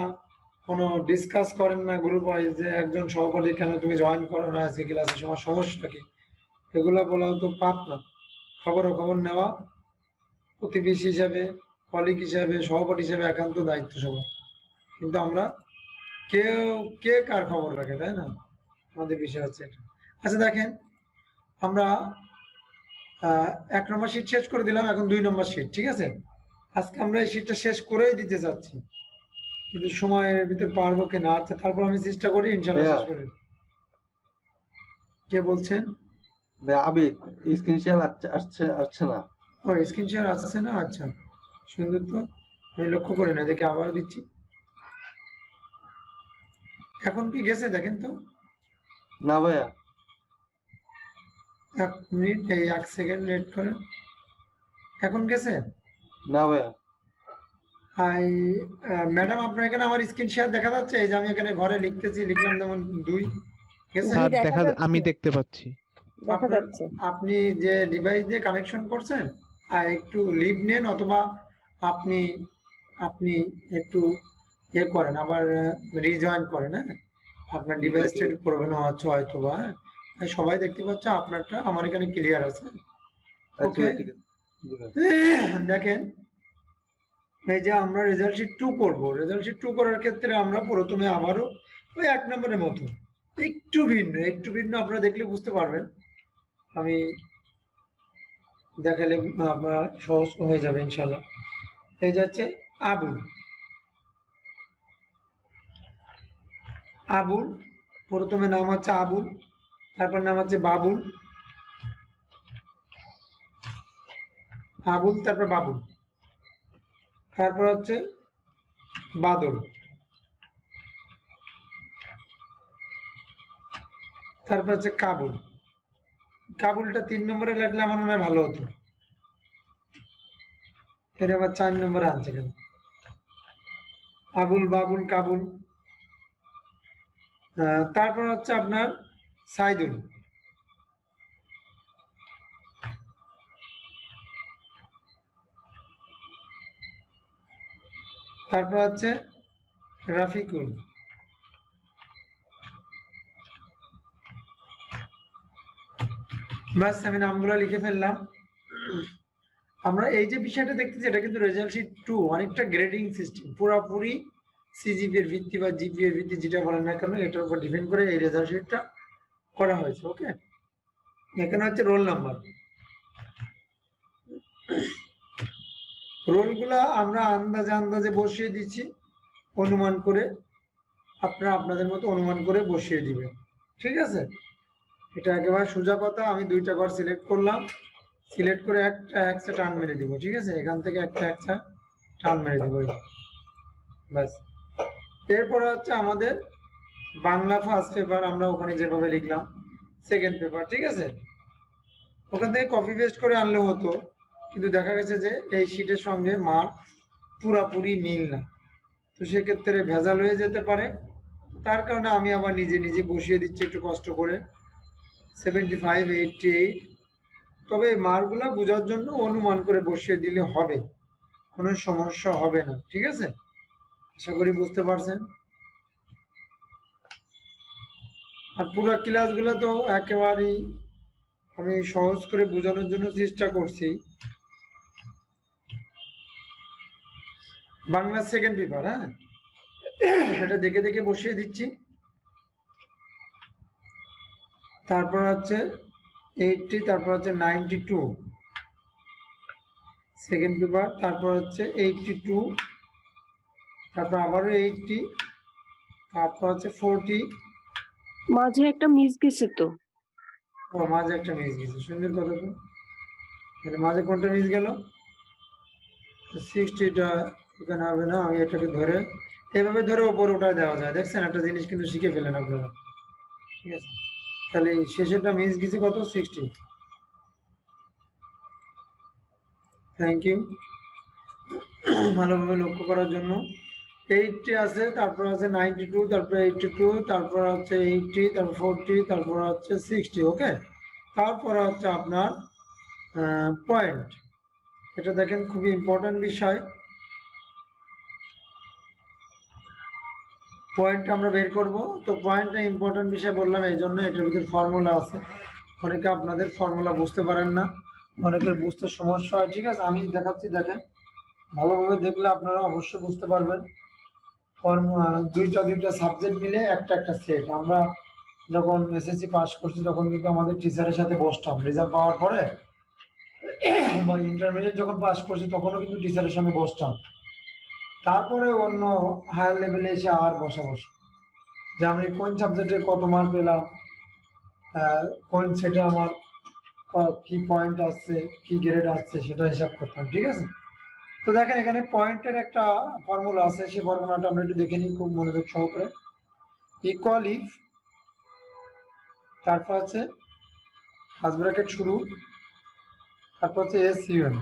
কোনো ডিসকাস করেন না গ্রুপ ওয়াইজ যে একজন সহপাঠী কেন তুমি জয়েন করো না আজকে ক্লাসে, তোমার সমস্যা কি? এগুলো বলা তো পাপ না। খবর নেওয়া প্রতিবেশী হিসাবে, কলিগ হিসাবে, সহপাঠী হিসাবে একান্ত দায়িত্ব সবার। কিন্তু আমরা কেউ কে কার খবর রাখে, তাই না? আমাদের বিষয় হচ্ছে এটা। আচ্ছা দেখেন, আমরা 1 নম্বর শিট শেষ করে দিলাম, এখন 2 নম্বর শিট, ঠিক আছে। আজকে আমরা এই শিটটা শেষ করেই দিতে চাচ্ছি, কিন্তু সময়ের ভিতরে পারবো কিনা। আচ্ছা তারপর আমি চেষ্টা করি ইনশাল্লাহ শেষ করে। কে বলছেন? আবিদ, স্ক্রিন শেয়ার আসছে না। ও স্ক্রিন শেয়ার আসছে না, আচ্ছা সুন্দর। তো আমি লক্ষ্য করি না, দেখে আবার দিচ্ছি। এখন কি গেছে দেখেন তো? না ভাইয়া। 1 মিনিট, এই 1 সেকেন্ড ওয়েট করেন। এখন গেছে? না ভাইয়া। ম্যাডাম আপনার এখানে আমার স্ক্রিন শেয়ার দেখা যাচ্ছে? এই যে আমি এখানে ঘরে লিখতেছি, লিখলাম যেমন 2 গেছে। স্যার আমি দেখতে পাচ্ছি। দেখা যাচ্ছে। আপনি যে ডিভাইস দিয়ে কানেকশন করছেন, একটু লিভ নেন, অথবা আপনি আপনি একটু ইয়ে করেন, আবার রিজয়েন করেন। হ্যাঁ, আপনার ডিভাইসটা একটু প্রবলেম হচ্ছে হয়তো বা। হ্যাঁ, সবাই দেখতে পাচ্ছে আপনারটা, আমার এখানে ক্লিয়ার আছে। ওকে, দেখেন এই যে আমরা রেজাল্ট শিট 2 করবো। রেজাল্ট শিট 2 করার ক্ষেত্রে আমরা প্রথমে আবারও ওই 1 নম্বরের মতো একটু ভিন্ন আপনারা দেখলে বুঝতে পারবেন। আমি দেখালে আপনার সহজ হয়ে যাবে ইনশাল্লাহ। এই যাচ্ছে আবুল, প্রথমে নাম হচ্ছে আবুল, তারপর নাম হচ্ছে বাবুল, তারপর বাবুল, তারপর হচ্ছে বাদল, তারপর হচ্ছে কাবুলটা 3 নম্বরে লাগলে আমার মনে হয় ভালো হতো। এর আবার 4 নম্বরে আনছে কেন? আবুল, বাবুল, কাবুল। তারপর হচ্ছে আপনার সাইদুল, তারপর হচ্ছে রাফিকুল, বাস আমি নামগুলো লিখে ফেললাম। আমরা এই যে বিষয়টা দেখতেছি, এটা কিন্তু রেজাল্ট শিট 2 অনেকটা গ্রেডিং সিস্টেম, পুরোপুরি সিজিপি এর ভিত্তি বা জিপি এর ভিত্তি যেটা বলেন না কেন, এটার উপর ডিপেন্ড করে এই রেজাল্ট শিটটা করা হয়েছে। ওকে, এখানে হচ্ছে রোল নাম্বার। রোলগুলা আমরা আন্দাজে আন্দাজে বসিয়ে দিচ্ছি, অনুমান করে আপনারা আপনাদের মতো অনুমান করে বসিয়ে দিবেন, ঠিক আছে? এটা একেবারে সোজা কথা। আমি দুইটা ঘর সিলেক্ট করলাম, সিলেক্ট করে একটা টান মেরে দিব, ঠিক আছে? এখান থেকে একটা টান মেরে দিব, ব্যাস। এরপরে হচ্ছে আমাদের বাংলা ফার্স্ট পেপার, আমরা ওখানে যেভাবে লিখলাম সেকেন্ড পেপার, ঠিক আছে? ওখান থেকে কপি পেস্ট করে আনলে হতো, কিন্তু দেখা গেছে যে এই শিটের সঙ্গে মার্ক পুরাপুরি মিল না, তো সেক্ষেত্রে ভেজাল হয়ে যেতে পারে। তার কারণে আমি আবার নিজে নিজে বসিয়ে দিচ্ছি একটু কষ্ট করে 75, 88। তবে এই মার্কগুলা বোঝার জন্য অনুমান করে বসিয়ে দিলে হবে, কোনো সমস্যা হবে না, ঠিক আছে? আশা করি বুঝতে পারছেন। আর পুরো ক্লাসগুলো তো একেবারেই আমি সহজ করে বোঝানোর জন্য চেষ্টা করছি। বাংলা সেকেন্ড পেপার, হ্যাঁ, এটা দেখে দেখে বসিয়ে দিচ্ছি। তারপর হচ্ছে 80, তারপর হচ্ছে 92 সেকেন্ড পেপার, তারপর হচ্ছে 82, তারপর আবারও 80, তারপর হচ্ছে 40। মাঝে একটা মিস গেছে তো। ও, মাঝে একটা মিস গেছে, সুন্দর কথা তো। তাহলে মাঝে কোনটা মিস গেল? 60টা এখানে হবে না, আমি এটাকে ধরে এভাবে ধরে ওপর উঠায় দেওয়া যায়। দেখছেন, একটা জিনিস কিন্তু শিখে ফেলেন আপনারা, ঠিক আছে? তাহলে শেষেরটা মিস গেছে কত? 60। থ্যাংক ইউ ভালোভাবে লক্ষ্য করার জন্য। 80 আছে, তারপর আছে 92, তারপর 82, তারপর হচ্ছে 80, তারপর 40, তারপর হচ্ছে 60। ওকে, তারপর হচ্ছে আপনার পয়েন্ট। এটা দেখেন, খুবই ইম্পর্টেন্ট বিষয়। পয়েন্ট আমরা বের করব, তো পয়েন্টটা ইম্পর্টেন্ট বিষয় বললাম এই জন্য, এটার ভিতরে ফর্মুলা আছে। অনেকে আপনাদের ফর্মুলা বুঝতে পারেন না, অনেকের বুঝতে সমস্যা হয়, ঠিক আছে? আমি দেখাচ্ছি, দেখেন, ভালোভাবে দেখলে আপনারা অবশ্যই বুঝতে পারবেন। দুইটা সাবজেক্ট মিলে একটা সেট। আমরা যখন এসএসসি পাস করছি তখন কিন্তু আমাদের টিচারের সাথে বসতাম, রেজাল্ট পাওয়ার পরে বা ইন্টারমিডিয়েট যখন পাস করছি তখনও কিন্তু টিচারের সঙ্গে বসতাম। তারপরে অন্য হায়ার লেভেলে এসে আর বসা, যে আমি কোন সাবজেক্টে কত মার্ক পেলাম, কোন সেটে আমার কি পয়েন্ট আসছে, কি গ্রেড আসছে, সেটা হিসাব করতাম, ঠিক আছে? তো দেখেন, এখানে পয়েন্টের একটা ফর্মুলা আছে, সেই ফর্মুলাটা আমরা একটু দেখে নিই খুব মনোযোগ সহকারে। ইকুয়াল ইফ, তারপর আছে ফার্স্ট ব্র্যাকেট শুরু, তারপর হচ্ছে SUN,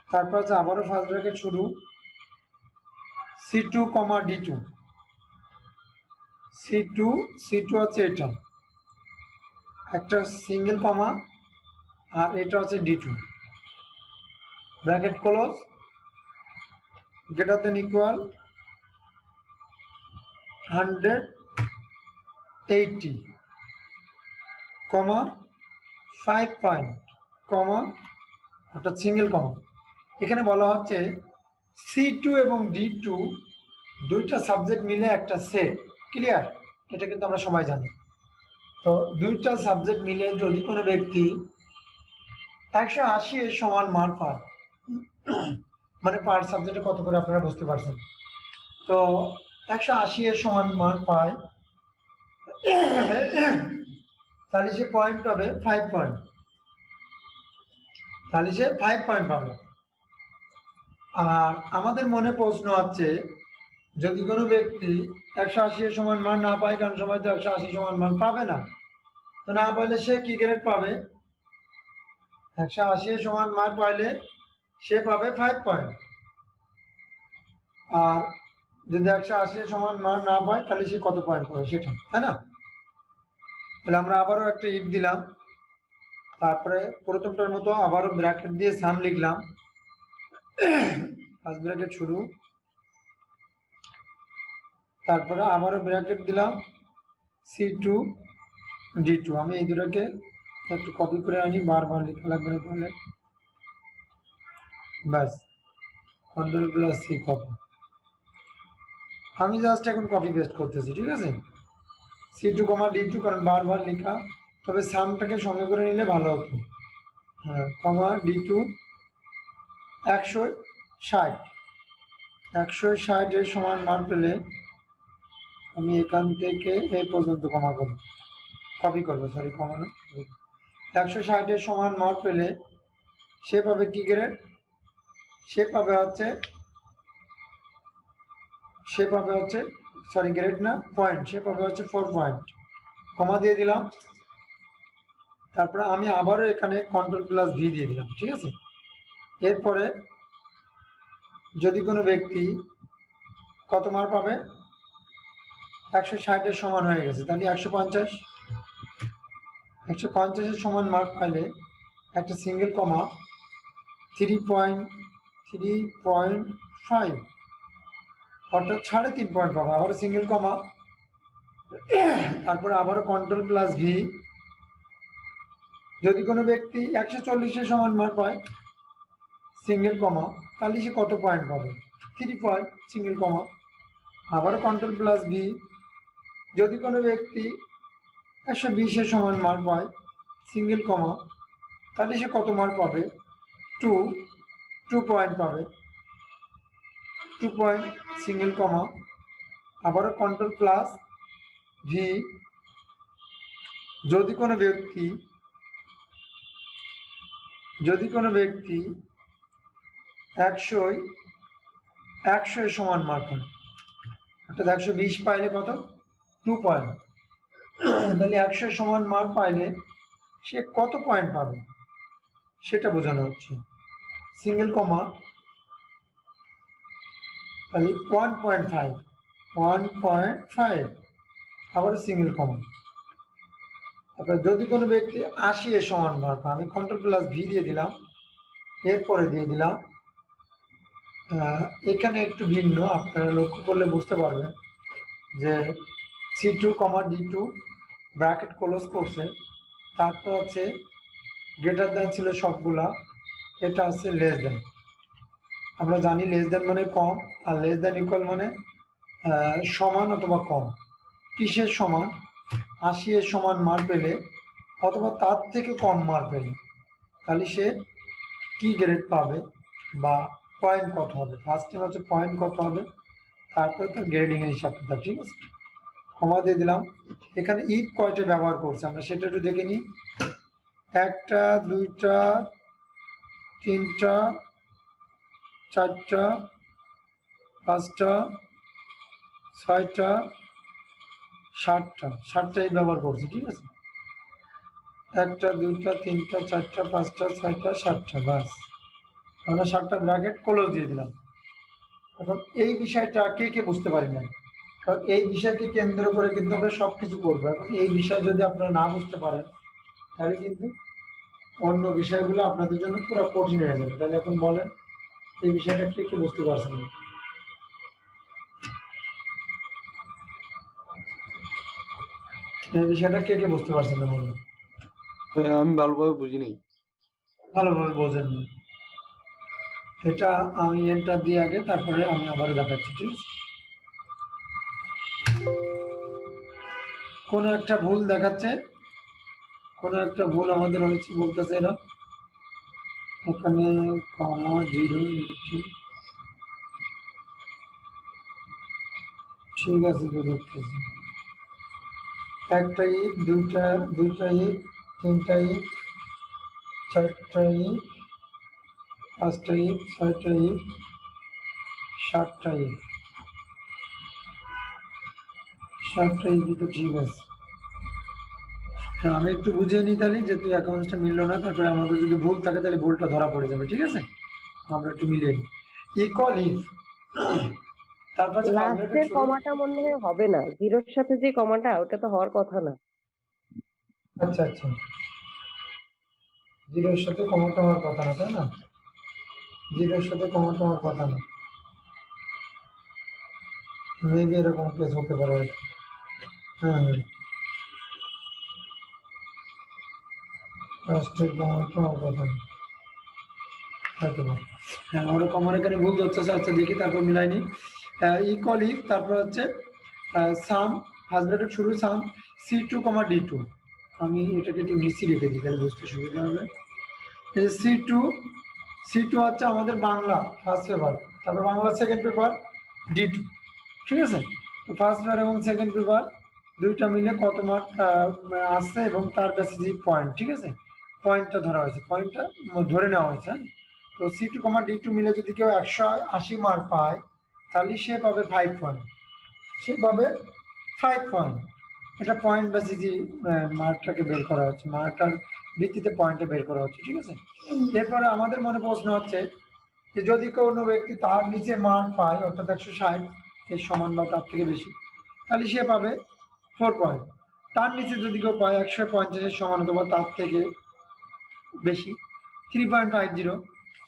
তারপর হচ্ছে আবারও ফার্স্ট ব্র্যাকেট শুরু, C2, D2, C2 হচ্ছে এটা একটা সিঙ্গেল কমা, আর এটা হচ্ছে D2, bracket close, greater than equal 180, কমা 5 পয়েন্ট, কমা একটা সিঙ্গেল কমা। এখানে বলা হচ্ছে C2 এবং D2 দুইটা সাবজেক্ট মিলে একটা সেট, ক্লিয়ার? এটা কিন্তু আমরা সবাই জানি। তো দুইটা সাবজেক্ট মিলে যদি কোনো ব্যক্তি 180 এর সমান মান পায়, মানে পার সাবজেক্টে কত করে আপনারা বুঝতে পারছেন। তো 180 এর সমান মান পায়, তাহলে সে পয়েন্ট পাবে 5 পয়েন্ট, তাহলে সে 5 পয়েন্ট পাবে। আর আমাদের মনে প্রশ্ন আছে, যদি কোনো ব্যক্তি 180 এর সমান মান না পায়, কারণ সবাই তো 180 সমান মান পাবে না, তো না পাইলে সে কি গ্রেড পাবে? 180 এর সমান মান পাইলে সে পাবে 5 পয়েন্ট। আর যদি 180 এর সমান মান না পায় তাহলে সে কত পয়েন্ট পাবে, সেটা, তাই না? তাহলে আমরা আবারও একটা ইফ দিলাম, তারপরে প্রথমটার মতো আবারও ব্র্যাকেট দিয়ে সাম লিখলাম, ফার্স্ট ব্র্যাকেট শুরু, তারপরে আবারও ব্র্যাকেট দিলাম C2, D2। আমি এই দুটোকে একটু কপি করে আনি, বারবার লেখা লাগবে না তাহলে, ব্যাস, Ctrl+C কপি। আমি জাস্ট এখন কপি পেস্ট করতেছি, ঠিক আছে? C2, D2, কারণ বারবার লেখা, তবে সামটাকে সঙ্গে করে নিলে ভালো হতো। হ্যাঁ, D2, 160 160 এর সমান মান পেলে আমি এখান থেকে এই পর্যন্ত কমা করব, কপি করবো, সরি কমানো। 160 এর সমান মান পেলে সে পাবে কি গ্রেড? সে পাবে হচ্ছে সরি গ্রেড না, পয়েন্ট। সে পাবে হচ্ছে 4 পয়েন্ট, কমা দিয়ে দিলাম। তারপরে আমি আবারও এখানে Ctrl+V দিয়ে দিলাম, ঠিক আছে। এরপরে যদি কোনো ব্যক্তি কত মার্ক পাবে? 160 এর সমান হয়ে গেছে, তাহলে 150 এর সমান মার্ক পাইলে একটা সিঙ্গেল কমা 3.5 অর্থাৎ 3.5 পয়েন্ট পাবো। আবার সিঙ্গেল কমা, তারপরে আবারও Ctrl+V। যদি কোনো ব্যক্তি 140 এর সমান মার্ক পায়, সিঙ্গেল কমা, তাহলে সে কত পয়েন্ট পাবে? 3 পয়েন্ট, সিঙ্গেল কমা, আবারও Ctrl+V। যদি কোনো ব্যক্তি 120 এর সমান মার্ক পায়, সিঙ্গেল কমা, তাহলে সে কত মার্ক পাবে? 2 পয়েন্ট পাবে, 2 পয়েন্ট, সিঙ্গেল কমা, আবারও Ctrl+V। যদি কোনো ব্যক্তি 100 এর সমান মার্ক পায়, অর্থাৎ 120 পাইলে কত? 2 পয়েন্ট। তাহলে 100 এর সমান মার্ক পাইলে সে কত পয়েন্ট পাবে সেটা বোঝানো হচ্ছে। সিঙ্গেল কমা, তাহলে 1.5, আবার সিঙ্গেল কমা। তারপরে যদি কোনো ব্যক্তি 80 এর সমান মার্ক পায়, আমি Ctrl+V দিয়ে দিলাম। এরপরে দিয়ে দিলাম, এখানে একটু ভিন্ন, আপনারা লক্ষ্য করলে বুঝতে পারবেন যে C2, D2 ব্র্যাকেট ক্লোজ করছে, তারপর হচ্ছে গ্রেটার দ্যান ছিল সবগুলা, এটা হচ্ছে লেস দ্যান। আমরা জানি লেস দ্যান মানে কম, আর লেস দ্যান ইকুয়াল মানে সমান অথবা কম। কিসের সমান? 80 এর সমান মার্ক পেলে অথবা তার থেকে কম মার্ক পেলে, তাহলে সে কি গ্রেড পাবে বা পয়েন্ট কত হবে? ফার্স্ট টাইম হচ্ছে পয়েন্ট কত হবে, তারপরে তার গ্রেডিং এর হিসাবটা, ঠিক আছে। কমা দিয়ে দিলাম। এখানে ইফ কয়টা ব্যবহার করছে আমরা সেটা একটু দেখে নিই। 1টা 2টা 3টা 4টা 5টা 6টা 7টা ব্যবহার করছি, ঠিক আছে। 1টা 2টা 3টা 4টা 5টা 6টা 7টা, বাস আমরা 7টা ব্র্যাকেট ক্লোজ দিয়ে দিলাম। এখন এই বিষয়টা কে বুঝতে পারি না, কারণ এই বিষয়কে কেন্দ্র করে কিন্তু আমরা সবকিছু করবো। এখন এই বিষয় যদি আপনারা না বুঝতে পারেন, তাহলে কিন্তু অন্য বিষয়গুলো আপনাদের জন্য পুরো কঠিন হয়ে যাবে। তাহলে এখন বলেন এই বিষয়টা কে বুঝতে পারছেন না? এই বিষয়টা কে বুঝতে পারছেন না বলুন? আমি ভালোভাবে বুঝিনি। ভালোভাবে বোঝেন না, এটা আমি এন্টার দিয়ে আগে, তারপরে আমি আবার দেখাচ্ছি, ঠিক আছে। কোনো একটা ভুল দেখাচ্ছে, কোনো একটা ভুল আমাদের হয়েছে, বলতেছে এরা এখানে কমা 0 ঠিক আছে, তো দেখতেছি। 1টা ইফ 2টা ইফ 3টা ইফ 4টা ইফ 5টা ইফ 6টা ইফ 7টা ইফ তো ঠিক আছে। হ্যাঁ, আমি একটু বুঝিয়ে নিই তাহলে, যেহেতু অ্যাকাউন্টসটা মিললো না, তারপরে আমাদের যদি ভুল থাকে তাহলে ভুলটা ধরা পড়ে যাবে, ঠিক আছে। আমরা একটু মিলিয়ে নিই। ইকুয়াল ইফ, তারপর লাস্টের কমাটা মনে হয় হবে না, জিরোর সাথে যে কমাটা ওটা তো হওয়ার কথা না। আচ্ছা, জিরোর সাথে কমাটা হওয়ার কথা না, তাই না? জিরোর সাথে কমাটা হওয়ার কথা না, মেবি এরকম কেস হতে পারে। হ্যাঁ, লাস্টের কমাটা হওয়ার কথা না, হ্যাঁ ওরকম আমার এখানে ভুল হচ্ছে। আচ্ছা দেখি, তারপর মিলাইনি। ইকুয়াল ইফ, তারপর হচ্ছে সাম, হাজব্যান্ডের শুরু সাম C2, D2। আমি এটাকে একটু নিচে রেখে দিই, তাহলে বুঝতে সুবিধা হবে। C2 C2 হচ্ছে আমাদের বাংলা ফার্স্ট পেপার, তারপর বাংলা সেকেন্ড পেপার D2, ঠিক আছে? তো ফার্স্ট পেপার এবং সেকেন্ড পেপার দুইটা মিলে কত মার্ক আসছে এবং তার বেসিস পয়েন্ট, ঠিক আছে? পয়েন্টটা ধরা হয়েছে, পয়েন্টটা ধরে নেওয়া হয়েছে। তো C2, D2 মিলে যদি কেউ 180 মার্ক পায় তাহলে সে পাবে 5 পয়েন্ট, সে পাবে 5 পয়েন্ট। এটা পয়েন্ট বেসিসে মার্কটাকে বের করা হচ্ছে, মার্কটার ভিত্তিতে পয়েন্টে বের করা হচ্ছে, ঠিক আছে? এরপরে আমাদের মনে প্রশ্ন হচ্ছে যে যদি কোনো ব্যক্তি তার নিচে মার্ক পায় অর্থাৎ 160 এর সমান বা তার থেকে বেশি তাহলে সে পাবে 4 পয়েন্ট। তার নিচে যদি কেউ পায় 150 এর সমান অথবা তার থেকে বেশি 3.50,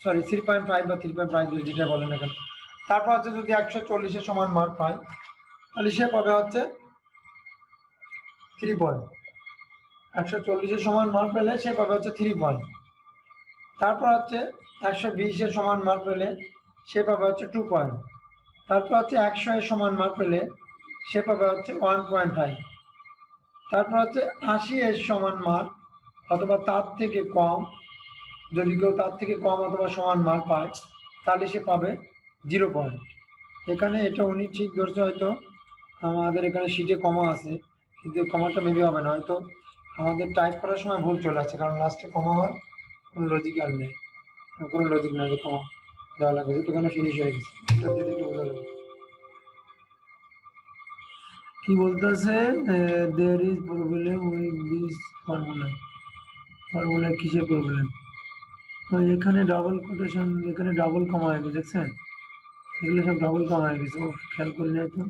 সরি 3.5 বা 3.50 যেটা বলেন না কেন। তারপর হচ্ছে যদি 140 এর সমান মার্ক পায় তাহলে সে পাবে হচ্ছে 3 পয়েন্ট। 140 এর সমান মার্ক পেলে সে পাবে হচ্ছে 3 পয়েন্ট। তারপর হচ্ছে 120 এর সমান মার্ক পেলে সে পাবে হচ্ছে 2 পয়েন্ট। তারপর হচ্ছে 100 এর সমান মার্ক পেলে সে পাবে হচ্ছে 1.5। তারপর হচ্ছে 80 এর সমান মার্ক অথবা তার থেকে কম, যদি কেউ তার থেকে কম অথবা সমান মার্ক পায় তাহলে সে পাবে 0 পয়েন্ট। এখানে এটা উনি ঠিক ধরছে, হয়তো আমাদের এখানে শিটে কমা আছে কিন্তু কমাটা মেবি হবে না, হয়তো আমাদের টাইপ করার সময় ভুল চলে আসছে, কারণ লাস্টে কমা হয় কোনো লজিক আর নেই, কোনো লজিক নাই যে কমা দেওয়া লাগবে, যেহেতু এখানে ফিনিশ হয়ে গেছে। এটা যদি একটু বোঝা যাবে। কি বলতেছে, there is problem with this formula. Formula কিসের প্রবলেম? এখানে ডাবল কোটেশন, এখানে ডাবল কমা হয়ে গেছে, দেখছেন? এগুলো সব ডাবল কমা হয়ে গেছে, ও খেয়াল করে নাই তো,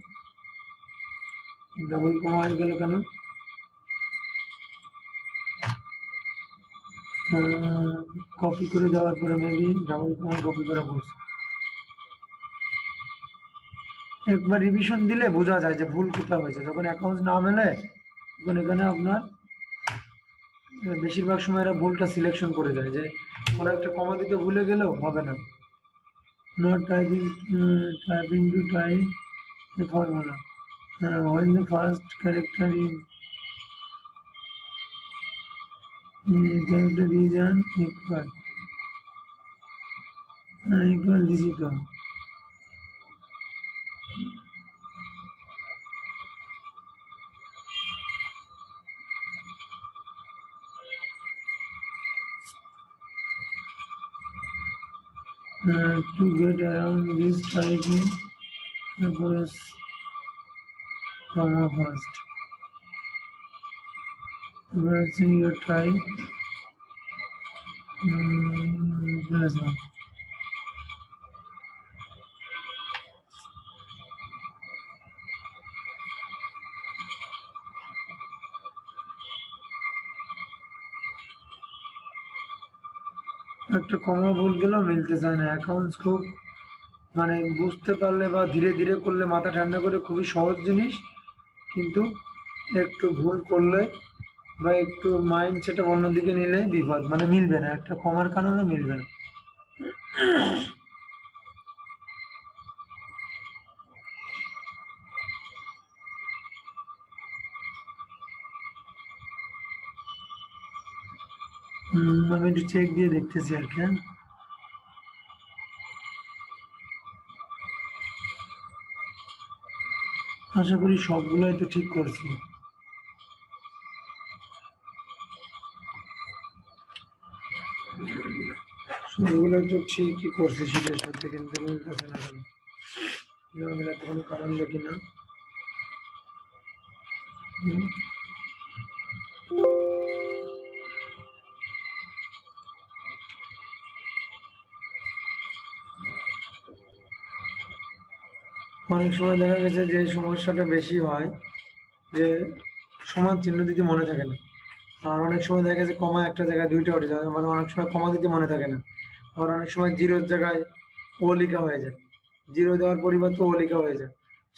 ডাবল কমা হয়ে গেল কেন? কপি করে দেওয়ার পরে মেবি ডাবল কমা কপি করে বলছে। একবার রিভিশন দিলে বোঝা যায় যে ভুল কোথায় হয়েছে। যখন অ্যাকাউন্ট না মেলে তখন এখানে আপনার বেশিরভাগ সময় এরা ভুলটা সিলেকশন করে যায়, যে কোনো একটা কমা দিতে ভুলে গেলেও হবে না। Not typing to type the formula. When the first character is an equal this equal. To get around this typing, suppose comma first. Pressing your type. Press on. একটা কমা ভুল গেল, মিলতে চায় না। অ্যাকাউন্টস খুব মানে বুঝতে পারলে বা ধীরে ধীরে করলে মাথা ঠান্ডা করে খুবই সহজ জিনিস, কিন্তু একটু ভুল করলে বা একটু মাইন্ড সেটা অন্যদিকে নিলে বিপদ, মানে মিলবে না, একটা কমার কারণে মিলবে না। আমি একটু চেক দিয়ে দেখতেছি আর কি। আশা করি সবগুলাই তো ঠিক করছি। সবগুলো তো ঠিকই করছি শীতের সাথে, কিন্তু মিলতেছে না কেন? মিলাতে কোনো কারণ দেখি না। অনেক সময় দেখা গেছে যে সমস্যাটা বেশি হয় যে সমান চিহ্ন দিতে মনে থাকে না, আর অনেক সময় দেখা গেছে কমা একটা জায়গায় দুইটা উঠে যায়, মানে অনেক সময় কমা দিতে মনে থাকে না, আবার অনেক সময় জিরোর জায়গায় ও লেখা হয়ে যায়, জিরো দেওয়ার পরিবর্তে ও লেখা হয়ে যায়,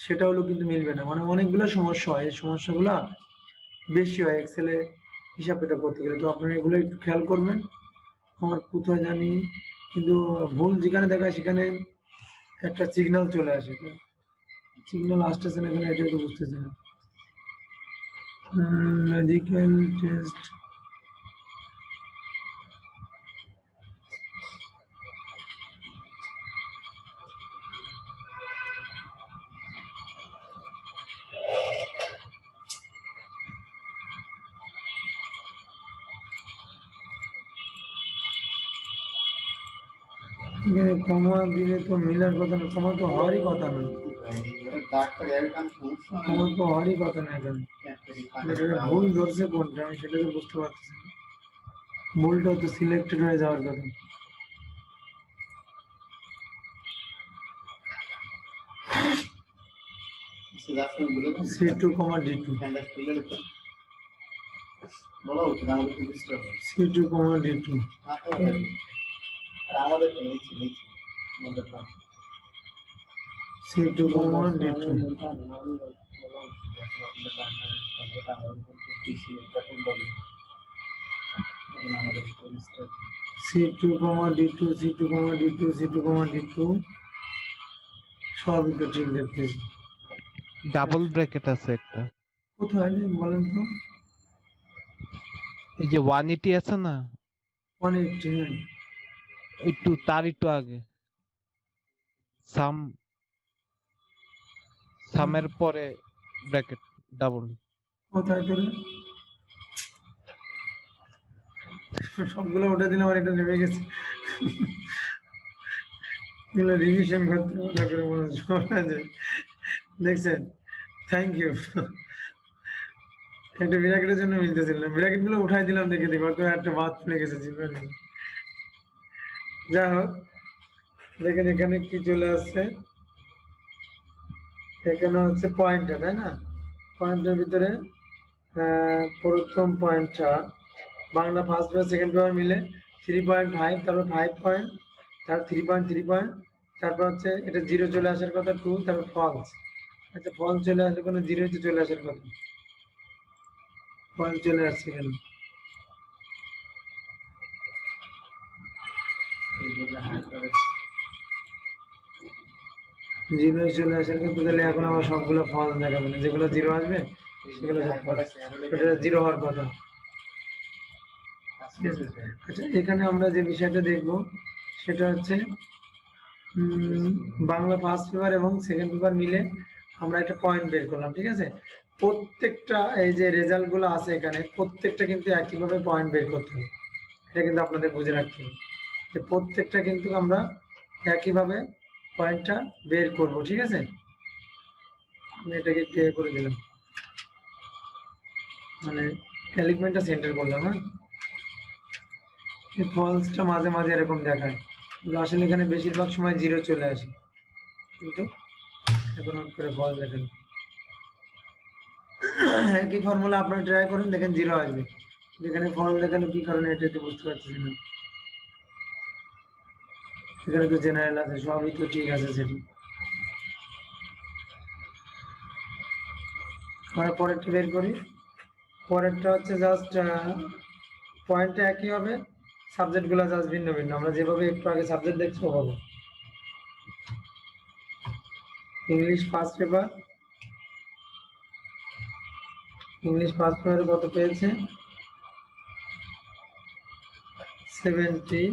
সেটা হলো কিন্তু মিলবে না। মানে অনেকগুলো সমস্যা হয়, এই সমস্যাগুলো বেশি হয় এক্সেলে হিসাব কিতাব করতে গেলে। তো আপনারা এগুলো একটু খেয়াল করবেন। আমার কোথায় জানি কিন্তু ভুল যেখানে দেখায় সেখানে একটা সিগন্যাল চলে আসে, সিগন্যাল আসতেছে না এখানে, এটা তো বুঝতেছে না। মেডিকেল টেস্ট এখানে কমা দিলে তো মিলার কথা না, কমা তো হওয়ারই কথা না, কমা তো হওয়ারই কথা না এখানে। এটা ভুল ধরছে কোনটা আমি সেটা তো বুঝতে পারতেছি না। ভুলটা তো সিলেক্টেড হয়ে যাওয়ার কথা। C2, D2, C2, D2, C2, D2, C2, D2, C2, D2, C2, D2, সবই তো ঠিক দেখতেছি। ডাবল ব্র্যাকেট আছে একটা, কোথায় যে বলেন তো? এই যে 180 আছে না, 180, একটু তার একটু আগে, সাম সামের পরে ব্র্যাকেট ডাবল। কোথায় তোলে? সবগুলো উঠে দিলে আমার এটা নেমে গেছে। এগুলো রিভিশন করতে ভালো করে মনে হচ্ছে। দেখছেন, থ্যাংক ইউ। একটা ব্র্যাকেটের জন্য মিলতেছিল না, ব্র্যাকেট গুলো উঠাই দিলাম দেখে দেখো তো একটা বাদ চলে গেছে জীবনে। যাই হোক, দেখেন এখানে কি চলে আসছে, এখানে হচ্ছে পয়েন্টটা, তাই না? পয়েন্টের ভিতরে প্রথম পয়েন্টটা Bangla first paper second paper মিলে 3.5, তারপর 5 পয়েন্ট, তারপর 3.3 পয়েন্ট, তারপর হচ্ছে এটা 0 চলে আসার কথা 2, তারপর ফলস। আচ্ছা, ফলস চলে আসলে কোনো 0 চলে আসার কথা, ফলস চলে আসছে কেন? জিরো চলে আসার কিন্তু তাহলে এখন আমার সবগুলো ফলস দেখাবে না, যেগুলো 0 আসবে সেগুলো এটা 0 হওয়ার কথা। আচ্ছা, এখানে আমরা যে বিষয়টা দেখব সেটা হচ্ছে বাংলা ফার্স্ট পেপার এবং সেকেন্ড পেপার মিলে আমরা একটা পয়েন্ট বের করলাম, ঠিক আছে? প্রত্যেকটা এই যে রেজাল্ট গুলো আছে এখানে প্রত্যেকটা কিন্তু একইভাবে পয়েন্ট বের করতে হবে, এটা কিন্তু আপনাদের বুঝে রাখতে হবে যে প্রত্যেকটা কিন্তু আমরা একইভাবে পয়েন্টটা বের করব, ঠিক আছে? আমি এটাকে ক্লিয়ার করে দিলাম, মানে এলিমেন্টটা সেন্টার করলাম। হ্যাঁ, এই ফলসটা মাঝে মাঝে এরকম দেখায়, আসলে এখানে বেশিরভাগ সময় 0 চলে আসে, কিন্তু এখন করে ফলস দেখেন। একই ফর্মুলা আপনারা ট্রাই করুন, দেখেন 0 আসবে। যেখানে ফলস দেখানো কি কারণে এটা তো বুঝতে পারছি না। এখানে তো জেনারেল আছে, সবই তো ঠিক আছে সেটি। আমরা পরেরটা বের করি। পরেরটা হচ্ছে জাস্ট পয়েন্টটা একই হবে, সাবজেক্টগুলো জাস্ট ভিন্ন ভিন্ন। আমরা যেভাবে একটু আগে সাবজেক্ট দেখছি ওভাবে। English first paper, English first পেপারে কত পেয়েছে? 70,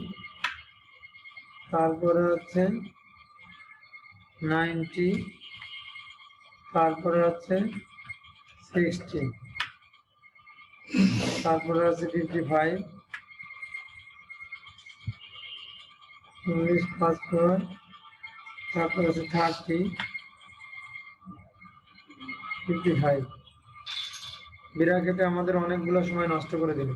তারপরে হচ্ছে 90, তারপরে হচ্ছে 60, তারপরে হচ্ছে 55। ইংলিশ ফার্স্ট পেপার, তারপরে হচ্ছে 30, 55। বিরাকেতে আমাদের অনেকগুলো সময় নষ্ট করে দিল।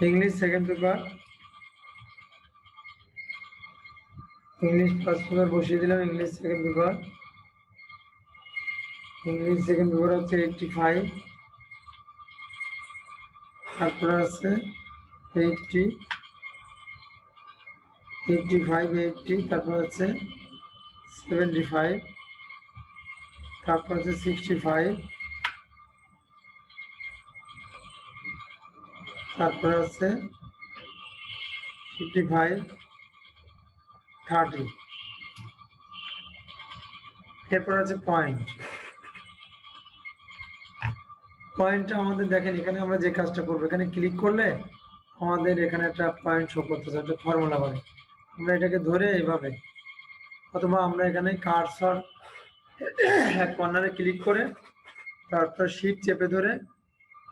English second paper, English first paper বসিয়ে দিলাম, English second paper, English second paper হচ্ছে 85, তারপরে আছে 80, 85, 80, তারপর হচ্ছে 75, তারপর হচ্ছে 65, তারপরে হচ্ছে 55, 30। এরপর আছে পয়েন্ট। পয়েন্টটা আমাদের দেখেন, এখানে আমরা যে কাজটা করবো, এখানে ক্লিক করলে আমাদের এখানে একটা পয়েন্ট শো করতেছে, একটা ফর্মুলা পাবে। আমরা এটাকে ধরে এইভাবে, অথবা আমরা এখানে কার্সর এক কর্নারে ক্লিক করে তারপর শিট চেপে ধরে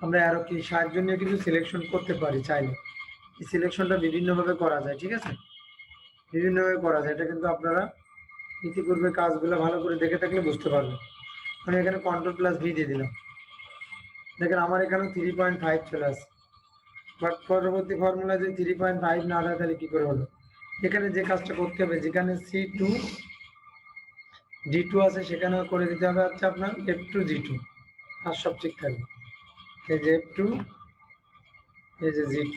আমরা অ্যারো কি সাহায্য নিয়ে কিন্তু সিলেকশন করতে পারি চাইলে। এই সিলেকশনটা বিভিন্নভাবে করা যায়, ঠিক আছে? বিভিন্নভাবে করা যায়, এটা কিন্তু আপনারা ইতিপূর্বে কাজগুলো ভালো করে দেখে থাকলে বুঝতে পারবেন। আমি এখানে কন্ট্রোল+V দিয়ে দিলাম, দেখেন আমার এখানে 3.5 চলে আসে, বাট পরবর্তী ফর্মুলা যদি 3.5 না দেয় তাহলে কি করে হলো? এখানে যে কাজটা করতে হবে, যেখানে C2 G2 আছে সেখানে করে দিতে হবে হচ্ছে আপনার F2 G2, আর সব ঠিক থাকবে। এই যে F2, এই যে G2,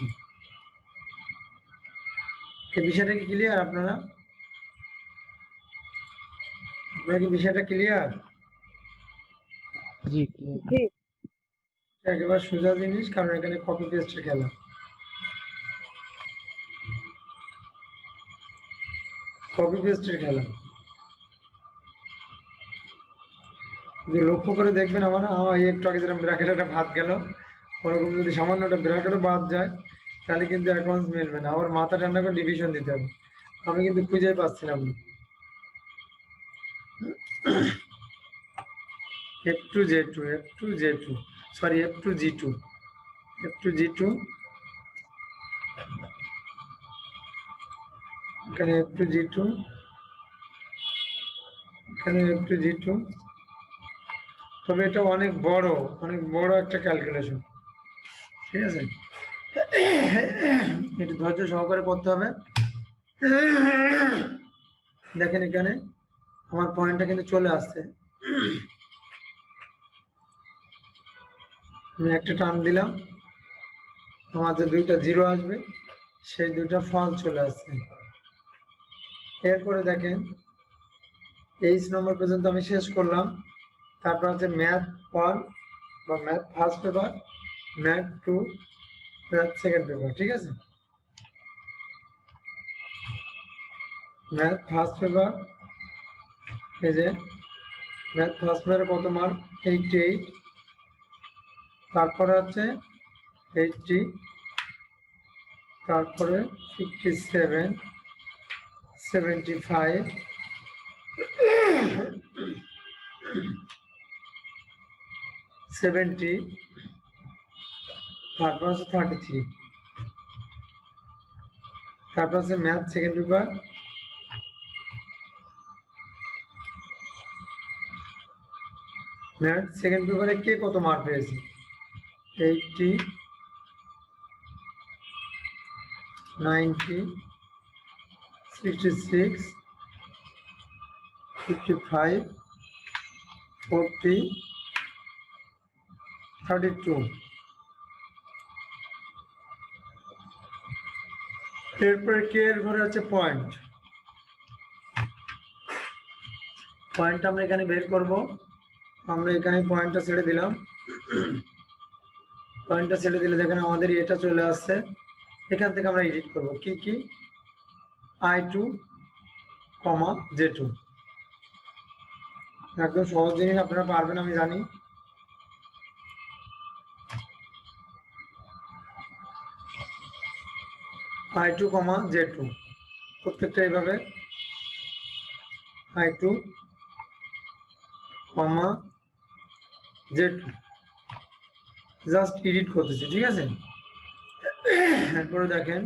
এই বিষয়টা কি ক্লিয়ার? আপনারা কি বিষয়টা ক্লিয়ার? জি জি। একেবারে সোজা জিনিস, কারণ এখানে কপি পেস্টের খেলা। কপি পেস্টের খেলা যদি লক্ষ্য করে দেখবেন, আমার একটু আগে যেরকম ব্র্যাকেট একটা বাদ গেল, ওরকম যদি সামান্য একটা ব্র্যাকেটও বাদ যায় তাহলে কিন্তু অ্যাকাউন্টস মিলবে না, আবার মাথা ঠান্ডা করে ডিভিশন দিতে হবে। আমি কিন্তু খুঁজেই পাচ্ছিলাম না। F2 J2, F2 J2, sorry F2 G2, F2 G2, এখানে F2 G2, এখানে F2 G2। তবে এটা অনেক বড় একটা ক্যালকুলেশন, ঠিক আছে? একটু ধৈর্য সহকারে করতে হবে। দেখেন এখানে আমার পয়েন্টটা কিন্তু চলে আসছে, আমি একটা টান দিলাম, আমার যে দুইটা জিরো আসবে সেই দুইটা ফল চলে আসছে। এরপরে দেখেন 23 নম্বর পর্যন্ত আমি শেষ করলাম। তারপর হচ্ছে ম্যাথ 1 বা math first paper, math 2, math second paper, ঠিক আছে? ম্যাথ ফার্স্ট পেপার, এই যে ম্যাথ ফার্স্ট পেপারে কত মার্ক? 88। তারপরে হচ্ছে 80, তারপরে 57, 75, 70, তারপর হচ্ছে 33। তারপর হচ্ছে math second paper, math second পেপারে কে কত মার্ক পেয়েছে? 80, 90, 66, 55, 40, 32। এরপরে কে এর ঘরে আছে পয়েন্ট, পয়েন্টটা আমরা এখানে বের করব। আমরা এখানে পয়েন্টটা ছেড়ে দিলাম, পয়েন্টটা ছেড়ে দিলে দেখেন আমাদের এটা চলে আসছে। এখান থেকে আমরা এডিট করব কি কি, I2, J2। একদম সহজ জিনিস, আপনারা পারবেন আমি জানি। I2, J2 প্রত্যেকটা এইভাবে I2, J2 জাস্ট এডিট করতেছি, ঠিক আছে? এরপরে দেখেন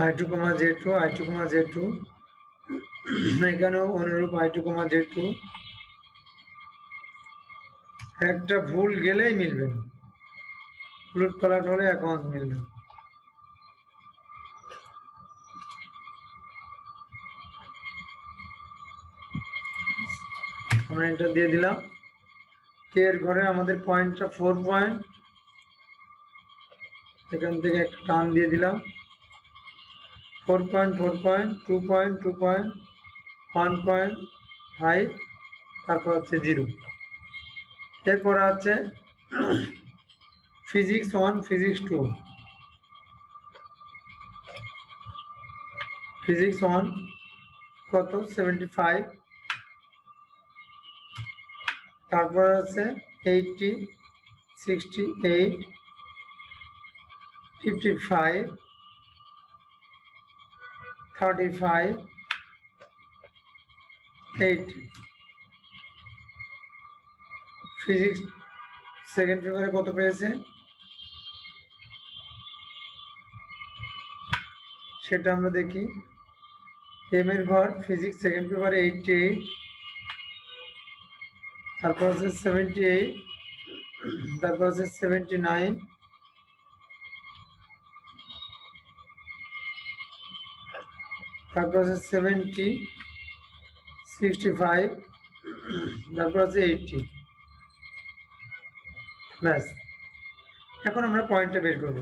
I2, J2, I2, J2, এখানেও অনুরূপ I2, J2। একটা ভুল গেলেই মিলবে না, উলট পালট হলে অ্যাকাউন্ট মিলবে। আমরা এটা দিয়ে দিলাম। কে এর ঘরে আমাদের পয়েন্টটা 4 পয়েন্ট, এখান থেকে একটা টান দিয়ে দিলাম। 4 পয়েন্ট, 4 পয়েন্ট, 2 পয়েন্ট, 2 পয়েন্ট, 1.5, তারপর হচ্ছে 0। এরপর আছে ফিজিক্স 1, ফিজিক্স 2। ফিজিক্স 1 কত? 75। তারপর আছে 80, 68, 55, 35, 80। ফিজিক্স সেকেন্ড পেপারে কত পেয়েছে সেটা আমরা দেখি। এম এর ঘর ফিজিক্স সেকেন্ড পেপারে 88, তারপর আছে 78, তারপর আছে 79, তারপর আছে 70, 65, তারপর আছে 80। ব্যাস, এখন আমরা পয়েন্টটা বের করব।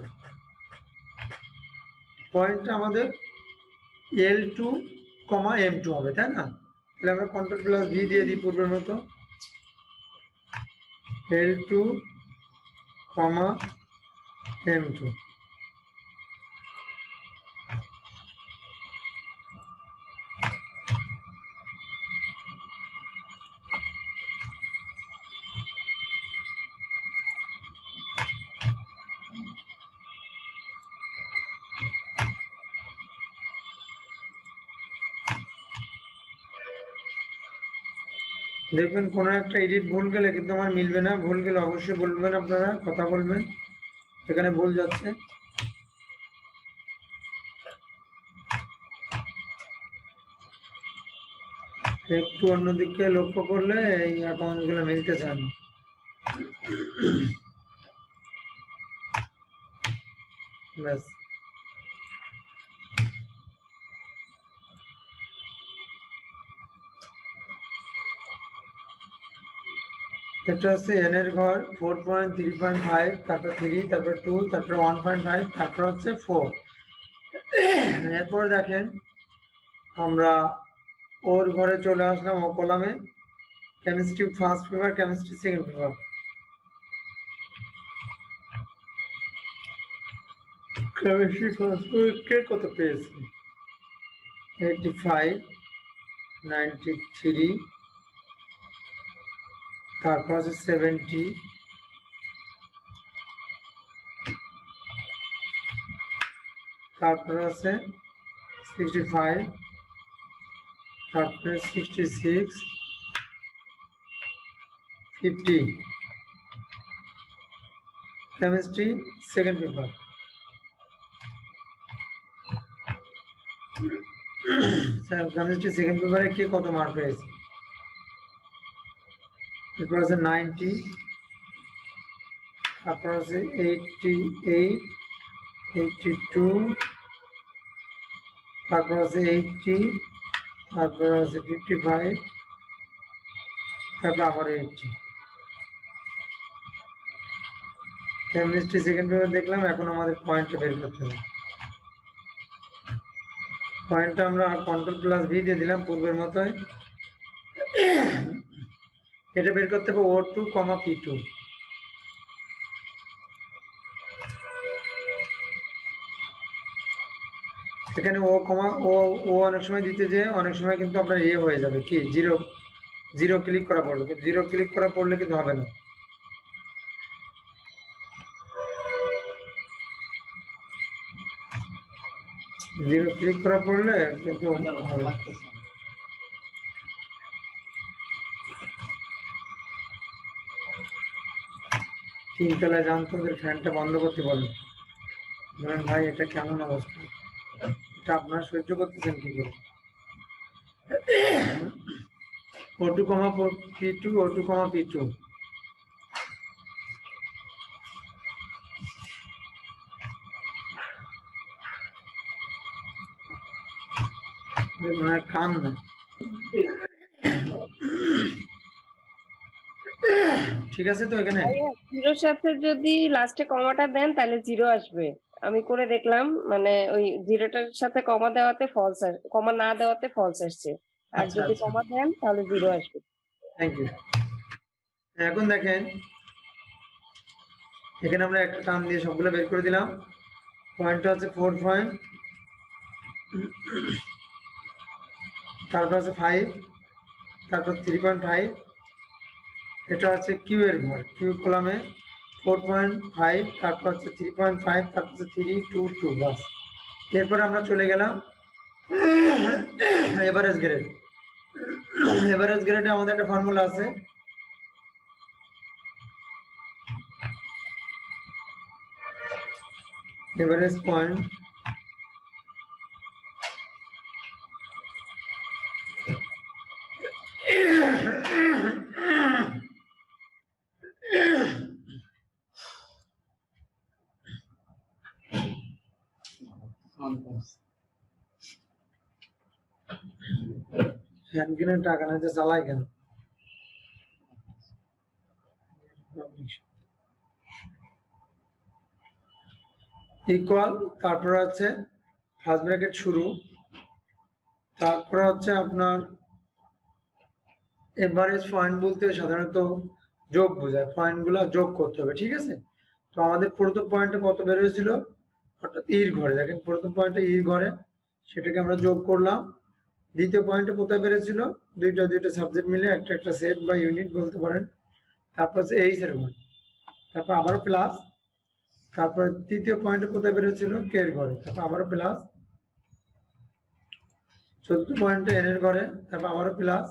পয়েন্টটা আমাদের L2, M2 হবে, তাই না? তাহলে আমরা কন্ট্রোল প্লাস ভি দিয়ে দিই পূর্বের মতো। L2, M2। দেখবেন কোনো একটা এডিট ভুল গেলে কিন্তু আমার মিলবে না, ভুল গেলে অবশ্যই বলবেন, আপনারা কথা বলবেন এখানে ভুল যাচ্ছে। একটু অন্যদিকে লক্ষ্য করলে এই অ্যাকাউন্ট গুলো মিলতে চান। ব্যাস, এটা হচ্ছে এন এর ঘর 4.3.5, তারপর 3, তারপর 2, তারপর 1.5, তারপর হচ্ছে 4। এরপর দেখেন আমরা ওর ঘরে চলে আসলাম, ও কলামে chemistry first paper, chemistry second paper. Chemistry first paper কে কত পেয়েছে? 85, 93, তারপর আছে 70, তারপর আছে 65, তারপরে 66, 50। Chemistry second paper. Chemistry second পেপারে কে কত মার্ক পেয়েছে? এরপর আছে 90, তারপর আছে 88, 82, তারপর আছে 80, তারপর আছে 55, তারপর আবার 80। কেমিস্ট্রি সেকেন্ড পেপার দেখলাম, এখন আমাদের পয়েন্টটা বের করতে হবে। পয়েন্টটা আমরা কন্ট্রোল প্লাস ভি দিয়ে দিলাম পূর্বের মতোই। এটা বের করতে হবে O2, P2। এখানে ও অনেক সময় দিতে যে অনেক সময় কিন্তু আপনার ইয়ে হয়ে যাবে, কি জিরো ক্লিক করা পড়বে, জিরো ক্লিক করা পড়লে কিন্তু হবে না। জিরো ক্লিক করা পড়লে কিন্তু হবে। তিনতলায় যান তো, ওদের ফ্যানটা বন্ধ করতে বলেন। বলেন ভাই এটা কেমন অবস্থা, এটা আপনারা সহ্য করতেছেন কি করে? O2, P2, O2, P2। কান না, ঠিক আছে তো? এখানে জিরোর সাথে যদি লাস্টে কমাটা দেন তাহলে জিরো আসবে। আমি করে দেখলাম, মানে ওই জিরোটার সাথে কমা দেওয়াতে ফলস, কমা না দেওয়াতে ফলস আসছে। আর আচ্ছা, যদি আচ্ছা। কমা দেন তাহলে জিরো আসবে। Thank you. এখন দেখেন এখানে আমরা একটা টান দিয়ে সবগুলো বের করে দিলাম। পয়েন্টটা হচ্ছে 4 পয়েন্ট, তারপর আছে 5, তারপর 3.5, এটা হচ্ছে কিউ এর ঘর, কিউ কলামে 4.5, তারপর হচ্ছে 3.5, তারপর হচ্ছে 322, বাস। এরপরে আমরা চলে গেলাম এভারেজ গ্রেড। এভারেজ গ্রেডে আমাদের একটা ফর্মুলা আছে, এভারেজ পয়েন্ট হ্যান্ড গ্রেনেড টাকা না যে চালাই কেন? ইকুয়াল, তারপরে হচ্ছে ফার্স্ট ব্র্যাকেট শুরু, তারপরে হচ্ছে আপনার এভারেজ পয়েন্ট বলতে সাধারণত যোগ বোঝায়, পয়েন্ট গুলা যোগ করতে হবে, ঠিক আছে? তো আমাদের প্রথম পয়েন্টে কত বের হয়েছিল, অর্থাৎ ইর ঘরে, দেখেন প্রথম পয়েন্টে ইর ঘরে, সেটাকে আমরা যোগ করলাম। দ্বিতীয় পয়েন্টে কোথায় বেড়েছিল, দুইটা সাবজেক্ট মিলে একটা সেট বা ইউনিট বলতে পারেন। তারপর হচ্ছে এইচ এর ঘর, তারপর আবারও প্লাস, তারপর তৃতীয় পয়েন্টে কোথায় বেড়েছিল, কে এর ঘরে, তারপর আবারও প্লাস। চতুর্থ পয়েন্টে এন এর ঘরে, তারপর আবারও প্লাস।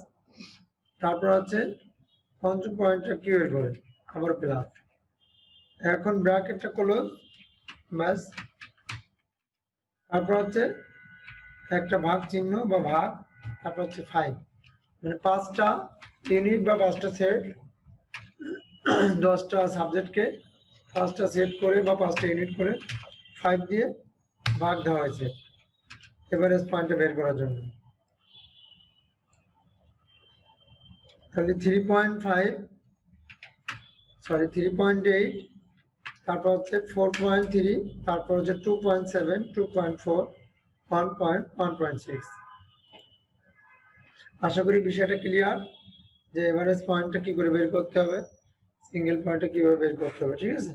তারপর হচ্ছে পঞ্চম পয়েন্টটা কিউ এর ঘরে, আবার প্লাস। এখন ব্র্যাকেটটা ক্লোজ, ব্যাস। তারপর হচ্ছে একটা ভাগ চিহ্ন বা ভাগ, তারপর হচ্ছে 5, মানে 5টা ইউনিট বা 5টা সেট, 10টা সাবজেক্টকে 5টা সেট করে বা 5টা ইউনিট করে 5 দিয়ে ভাগ দেওয়া হয়েছে এভারেজ পয়েন্টটা বের করার জন্য। তাহলে 3.8, তারপর হচ্ছে 4.3, তারপর হচ্ছে 2.7, 2.4, 1.6। আশা করি বিষয়টা ক্লিয়ার, যে এভারেজ পয়েন্টটা কি করে বের করতে হবে, সিঙ্গেল পয়েন্টটা কিভাবে বের করতে হবে, ঠিক আছে?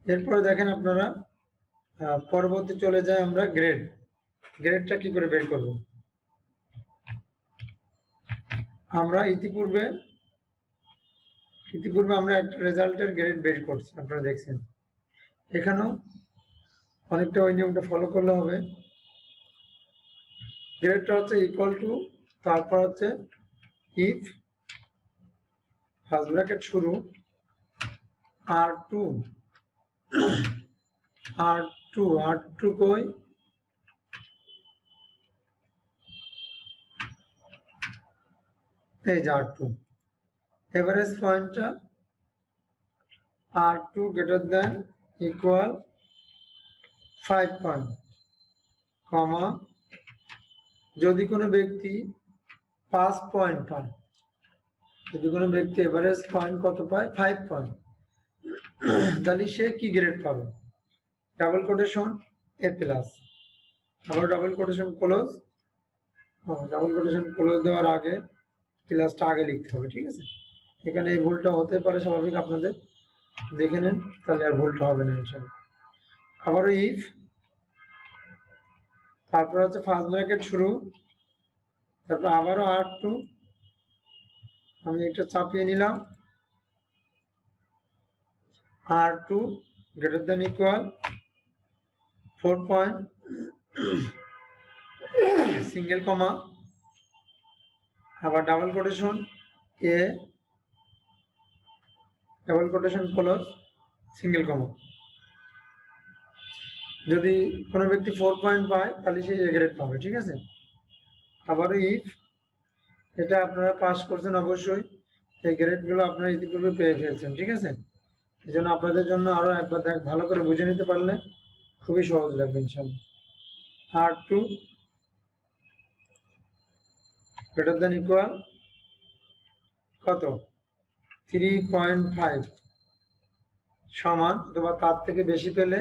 এরপরে দেখেন আপনারা পরবর্তী চলে যায় আমরা গ্রেডটা কি করে বের করব। আমরা ইতিপূর্বে আমরা একটা রেজাল্টের গ্রেড বের করছি, আপনারা দেখছেন। এখানেও অনেকটা ওই নিয়মটা ফলো করলে হবে। গ্রেডটা হচ্ছে ইকুয়াল টু, তারপর হচ্ছে ইফ ফার্স্ট ব্র্যাকেট শুরু R2 কই, এই যে R2, এভারেজ পয়েন্টটা R2 greater than equal 5 point, comma, যদি কোনো ব্যক্তি 5 পয়েন্ট পায়, যদি কোনো ব্যক্তি এভারেজ পয়েন্ট কত পায়, 5 পয়েন্ট, তাহলে সে কি গ্রেড পাবে, ডাবল কোটেশন এ প্লাস, আবার double quotation close, double quotation close দেওয়ার আগে প্লাসটা আগে লিখতে হবে, ঠিক আছে? এখানে এই ভুলটা হতে পারে, স্বাভাবিক, আপনাদের দেখে নেন, তাহলে আর ভুলটা হবে না ইনশাআল্লাহ। আবারও ইফ, তারপর হচ্ছে ফার্স্ট ব্র্যাকেট শুরু, তারপর আবারও R2, আমি একটা চাপিয়ে নিলাম, R2 greater than equal 4 point, single comma, আবার double quotation A, double quotation close, single comma. যদি কোনো ব্যক্তি 4 পয়েন্ট পায়, তাহলে সে এ গ্রেড পাবে, ঠিক আছে? আবারও ইফ, এটা আপনারা পাস করছেন অবশ্যই, এই গ্রেডগুলো আপনারা ইতিপূর্বে পেয়ে ফেলছেন, ঠিক আছে? এই জন্য আপনাদের জন্য আরো একবার ভালো করে বুঝে নিতে পারলে খুবই সহজ লাগবে ইনশাআল্লাহ। R2 গ্রেটার দেন ইকুয়াল কত, 3.5, সমান অথবা তার থেকে বেশি পেলে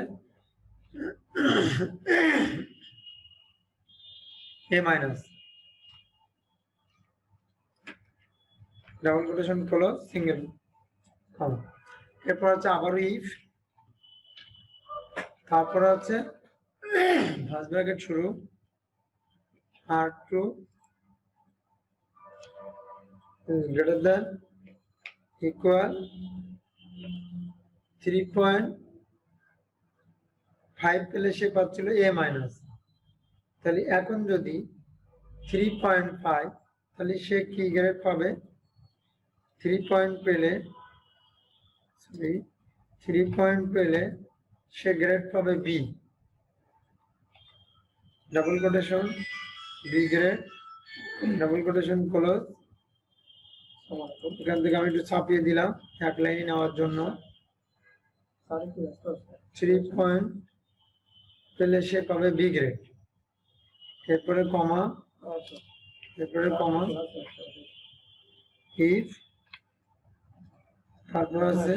A minus, double quotation close, single comma. এরপর হচ্ছে আবারও ইফ, তারপর হচ্ছে ফার্স্ট ব্র্যাকেট শুরু, R2 গ্রেটার দেন ইকুয়াল 3.5 পেলে সে পাচ্ছিল এ মাইনাস। তাহলে এখন যদি 3.5 তাহলে সে কি গ্রেড পাবে? 3 পয়েন্ট পেলে 3 পয়েন্ট পেলে সে গ্রেড পাবে B, double quotation B grade, double quotation close. এখান থেকে আমি একটু ছাপিয়ে দিলাম এক লাইনে নেওয়ার জন্য। 3 পয়েন্ট পেলে সে পাবে বি গ্রেড, এরপরে কমা, এরপরে কমা, ইফ, তারপর আছে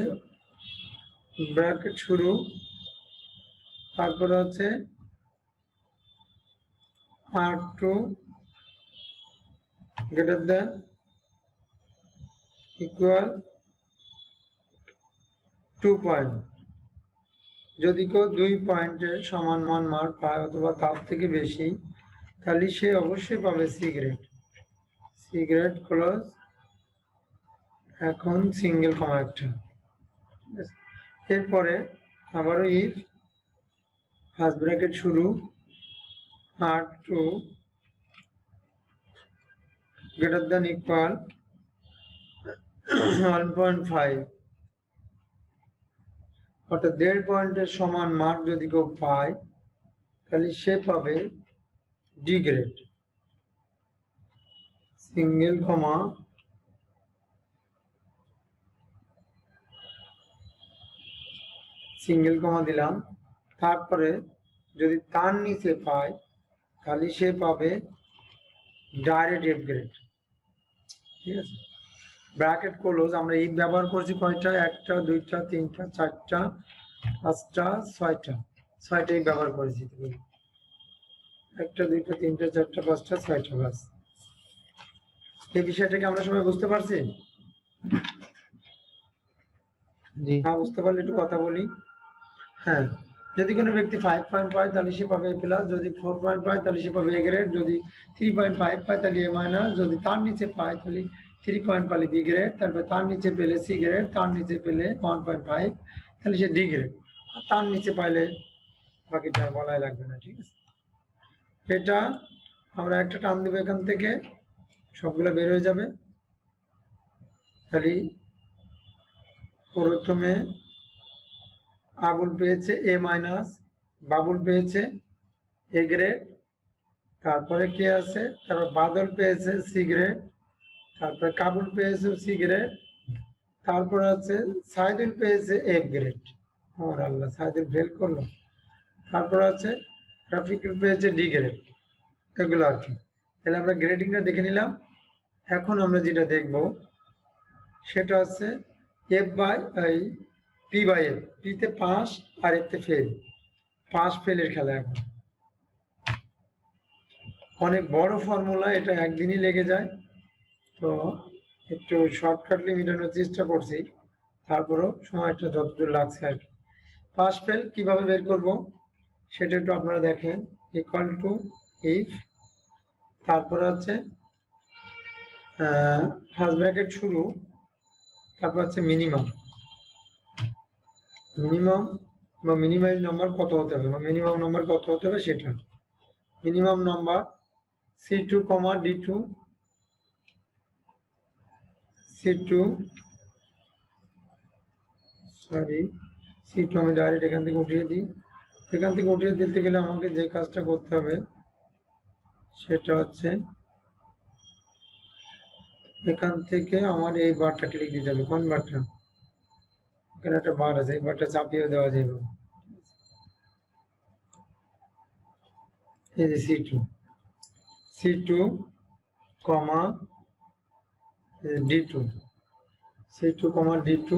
ব্র্যাকেট শুরু, তারপর আছে R2 greater than equal 2 point. যদি কেউ 2 পয়েন্টের সমান মান মার্ক পায় অথবা তার থেকে বেশি, তাহলে সে অবশ্যই পাবে C grade. C grade close. এখন সিঙ্গেল কমা একটা, এরপরে আবারও ইফ, ফার্স্ট ব্র্যাকেট শুরু, R2 greater than equal 1.5, অর্থাৎ 1.5 পয়েন্টের সমান মার্ক যদি কেউ পায় তাহলে সে পাবে ডি গ্রেড। সিঙ্গেল কমা, সিঙ্গেল কমা দিলাম, তারপরে যদি তার নিচে পায় তাহলে সে পাবে ডাইরেক্ট এফ গ্রেড। ঠিক আছে, ব্র্যাকেট ক্লোজ। আমরা ইফ ব্যবহার করছি কয়টা? 1টা 2টা 3টা 4টা 5টা 6টা, 6টা ইফ ব্যবহার করেছি। 1টা 2টা 3টা 4টা 5টা 6টা, বাস। এই বিষয়টাকে আমরা সবাই বুঝতে পারছি? জি। হ্যাঁ, বুঝতে পারলে একটু কথা বলি। হ্যাঁ, যদি কোনো ব্যক্তি 5 পয়েন্ট পায় তাহলে সে পাবে এ প্লাস, যদি 4 পয়েন্ট পায় তাহলে সে পাবে এ গ্রেড, যদি 3.5 পায় তাহলে এ মাইনাস, যদি তার নিচে পায় তাহলে 3 পয়েন্ট পালে বি গ্রেড, তারপর তার নিচে পেলে সি গ্রেড, তার নিচে পেলে 1.5 তাহলে সে ডি গ্রেড, আর তার নিচে পাইলে বাকিটা বলাই লাগবে না। ঠিক আছে, এটা আমরা একটা টান দেবো এখান থেকে, সবগুলো বের হয়ে যাবে। তাহলে প্রথমে আবুল পেয়েছে এ মাইনাস, বাবুল পেয়েছে এ গ্রেড, তারপরে কে আছে? তারপর বাদল পেয়েছে সি গ্রেড, তারপরে কাবুল পেয়েছে সি গ্রেড, তারপর আছে সাইদুল পেয়েছে এফ গ্রেড। আমার আল্লাহ, সাইদুল ফেল করলো। তারপর আছে রাফিকুল পেয়েছে ডি গ্রেড। এগুলো আর কি। তাহলে আমরা গ্রেডিংটা দেখে নিলাম। এখন আমরা যেটা দেখব সেটা হচ্ছে এফ বাই এই পি বাই এফ। পিতে পাস আর এফতে ফেল, পাস ফেলের খেলা। এখন অনেক বড় ফর্মুলা, এটা একদিনই লেগে যায়, তো একটু শর্টকাটলি মেটানোর চেষ্টা করছি, তারপরেও সময়টা যতদূর লাগছে আর কি। পাস ফেল কিভাবে বের করব সেটা একটু আপনারা দেখেন। ইকুয়াল টু ইফ, তারপর আছে ফার্স্ট ব্র্যাকেট শুরু, তারপর আছে মিনিমাম। মিনিমাম বা মিনিমাইজ নাম্বার কত হতে হবে, বা মিনিমাম নাম্বার কত হতে হবে সেটা। Minimum number C2, D2, C2, sorry C2 আমি ডাইরেক্ট এখান থেকে উঠিয়ে দিই। এখান থেকে উঠিয়ে দিতে গেলে আমাকে যে কাজটা করতে হবে সেটা হচ্ছে এখান থেকে আমার এই বারটা ক্লিক দিতে হবে। কোন বারটা? এখানে একটা বার আছে, এই বারটা চাপিয়ে দেওয়া যাবে। এই যে C2, কমা D2, C2, D2,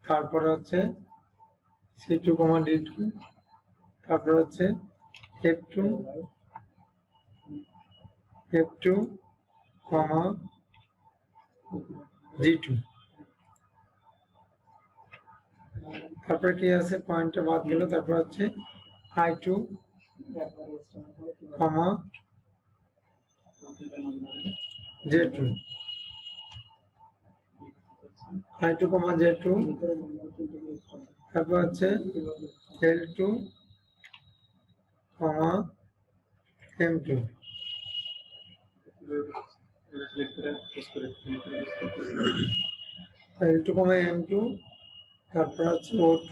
তারপরে হচ্ছে C2, D2, তারপর হচ্ছে F2, G2, তারপরে কি আছে? পয়েন্টটা বাদ গেল। তারপর হচ্ছে I2, J2, I2, Z2, তারপর হচ্ছে L2, M2, L2, M2, তারপর হচ্ছে O2,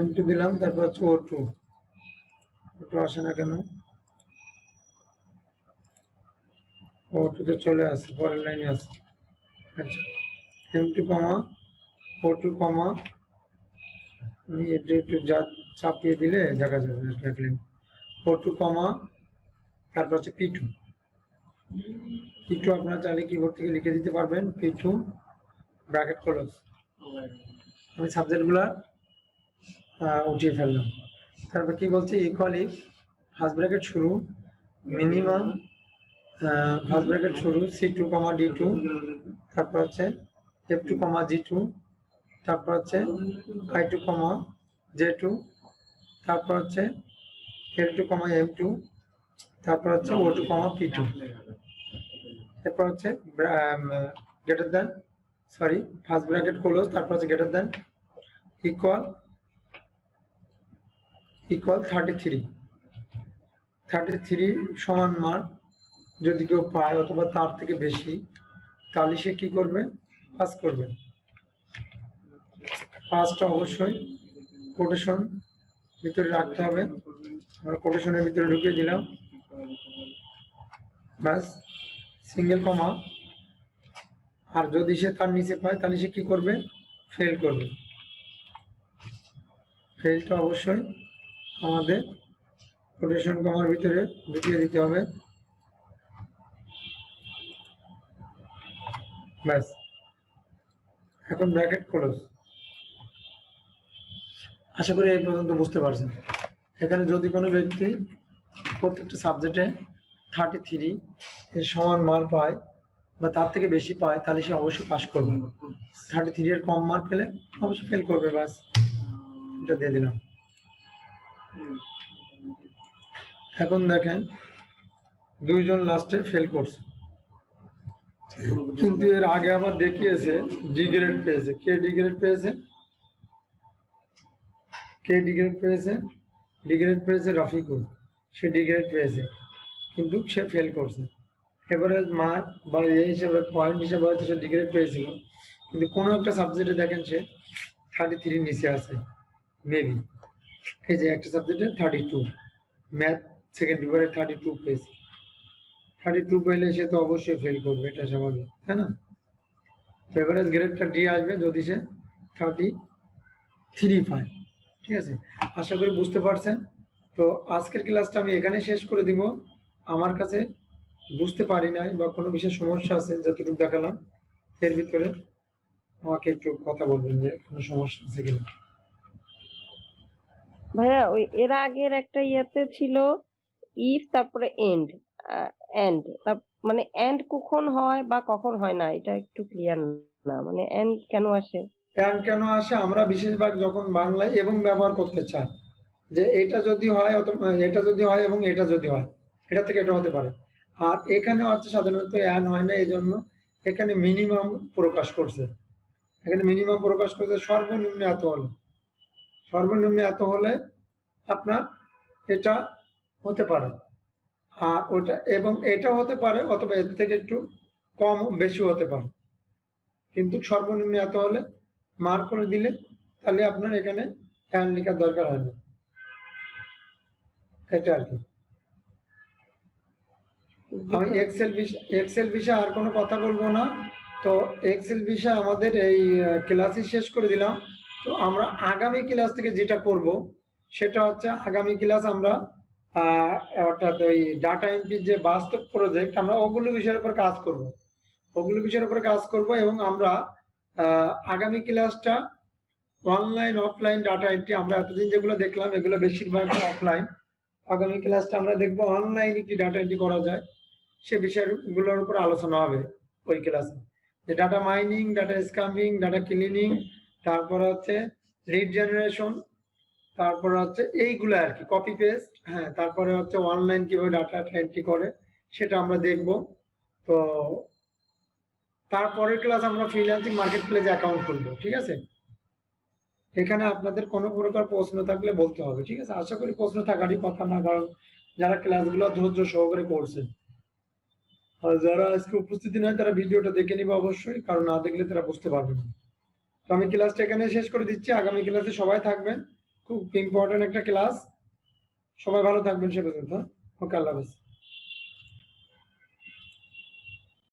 M2 দিলাম, তারপর হচ্ছে O2, আসে না কেন? O2 তে চলে আসে, পরের লাইনে আসে। আচ্ছা, M2, O2, আমি এটা একটু চাপিয়ে দিলে দেখা যাবে। রাখলেন O2, তারপর হচ্ছে P2, আপনারা চাইলে কিবোর্ড থেকে লিখে দিতে পারবেন। P2 bracket close. আমি সাবজেক্ট গুলা উঠিয়ে ফেললাম। তারপর কি বলছে, ইকুয়াল ইফ ফার্স্ট ব্র্যাকেট শুরু মিনিমাম ফার্স্ট ব্র্যাকেট শুরু C2, D2, তারপর হচ্ছে F2, G2, তারপর হচ্ছে I2, J2, তারপর হচ্ছে L2, M2, তারপর হচ্ছে O2, P2, এরপর হচ্ছে greater than first bracket close, তারপর হচ্ছে গ্রেটার দেন ইকুয়াল 33 সমান মান যদি কেউ পায় অথবা তার থেকে বেশি, তাহলে সে কি করবে? পাস করবে। পাসটা অবশ্যই কোটেশন ভিতরে রাখতে হবে। আমরা কোটেশনের ভিতরে ঢুকিয়ে দিলাম, ব্যাস, সিঙ্গেল কমা। আর যদি সে তার নিচে পায় তাহলে সে কি করবে? ফেল করবে। ফেলটা অবশ্যই আমাদের কোটেশন কমার ভিতরে ঢুকিয়ে দিতে হবে, ব্যাস। এখন ব্র্যাকেট ক্লোজ। আশা করি এই পর্যন্ত বুঝতে পারছেন। এখানে যদি কোনো ব্যক্তি প্রত্যেকটা সাবজেক্টে 33 এর সমান মার্ক পায় বা তার থেকে বেশি পায়, তাহলে সে অবশ্যই পাস করবে। 33 এর কম মার্ক পেলে অবশ্যই ফেল করবে, ব্যাস, এটা দিয়ে দিলাম। এখন দেখেন দুইজন লাস্টে ফেল করছে, কিন্তু এর আগে আবার দেখিয়েছে ডি গ্রেড পেয়েছে। কে ডি গ্রেড পেয়েছে? রাফিকুল। সে ডি গ্রেড পেয়েছে, কিন্তু সে ফেল করছে। এভারেজ মার্ক বা এই হিসেবে পয়েন্ট হিসেবে হয়তো সে ডি গ্রেড পেয়েছিল, কিন্তু কোনো একটা সাবজেক্টে দেখেন সে 33 নিচে আছে মেবি। এই যে একটা সাবজেক্টে 32, ম্যাথ সেকেন্ড পেপারে 32 পেয়েছে। 32 পেলে সে তো অবশ্যই ফেল করবে, এটা স্বাভাবিক, তাই না? এভারেজ গ্রেডটা ডি আসবে যদি সে 33 পায়। ঠিক আছে, আশা করি বুঝতে পারছেন। তো আজকের ক্লাসটা আমি এখানে শেষ করে দিব। আমার কাছে বুঝতে পারি নাই বা কোনো বিশেষ সমস্যা আছে যতটুকু দেখালাম, এর ভিতরে আমাকে একটু কথা বলবেন যে কোনো সমস্যা আছে কিনা। ভাইয়া ওই এর আগের একটা ইয়েতে ছিল ইফ তারপরে এন্ড, মানে এন্ড কখন হয় বা কখন হয় না, এটা একটু ক্লিয়ার না। মানে এন্ড কেন আসে? কেন আসে? আমরা বিশেষভাগ যখন বাংলায় এবং ব্যবহার করতে চাই, যে এটা যদি হয় অথবা এটা যদি হয় এবং এটা যদি হয়, এটা থেকে এটা হতে পারে। আর এখানে হচ্ছে সাধারণত এন হয় না, এই জন্য এখানে মিনিমাম প্রকাশ করছে। সর্বনিম্ন এত হলে আপনার এটা হতে পারে, আর ওটা এবং এটা হতে পারে, অথবা এর থেকে একটু কম বেশি হতে পারে, কিন্তু সর্বনিম্ন এত হলে মার্ক করে দিলে তাহলে আপনার এখানে এন লেখার দরকার হয় না। এটা আর কি। আমি এক্সেল বিষয়ে আর কোনো কথা বলবো না। তো এক্সেল বিষয়ে আমাদের এই ক্লাসই শেষ করে দিলাম। তো আমরা আগামী ক্লাস থেকে যেটা করব সেটা হচ্ছে, আগামী ক্লাস আমরা অর্থাৎ ওই ডাটা এন্ট্রির যে বাস্তব প্রজেক্ট, আমরা ওগুলো বিষয়ের উপর কাজ করব। এবং আমরা আগামী ক্লাসটা অনলাইন অফলাইন ডাটা এন্ট্রি, আমরা এতদিন যেগুলো দেখলাম এগুলো বেশিরভাগ অফলাইন। আগামী ক্লাসটা আমরা দেখবো অনলাইনে কি ডাটা এন্ট্রি করা যায়, সে বিষয়গুলোর উপর আলোচনা হবে ওই ক্লাসে। যে data mining, data scamming, data cleaning, তারপরে হচ্ছে লিড জেনারেশন, তারপরে হচ্ছে এইগুলো আর কি, কপি পেস্ট। হ্যাঁ, তারপরে হচ্ছে অনলাইন কিভাবে ডাটা এন্ট্রি করে সেটা আমরা দেখব। তো তারপরের ক্লাস আমরা ফ্রিল্যান্সিং মার্কেট প্লেসে অ্যাকাউন্ট খুলবো, ঠিক আছে? এখানে আপনাদের কোনো প্রকার প্রশ্ন থাকলে বলতে হবে, ঠিক আছে? আশা করি প্রশ্ন থাকারই কথা না, কারণ যারা ক্লাসগুলো ধৈর্য সহকারে করছেন। আর যারা আজকে উপস্থিতি নয় তারা ভিডিওটা দেখে নিবে অবশ্যই, কারণ না দেখলে তারা বুঝতে পারবে না। তো আমি ক্লাসটা এখানে শেষ করে দিচ্ছি। আগামী ক্লাসে সবাই থাকবেন, খুব ইম্পর্টেন্ট একটা ক্লাস। সবাই ভালো থাকবেন সে পর্যন্ত। ওকে, আল্লাহ হাফেজ।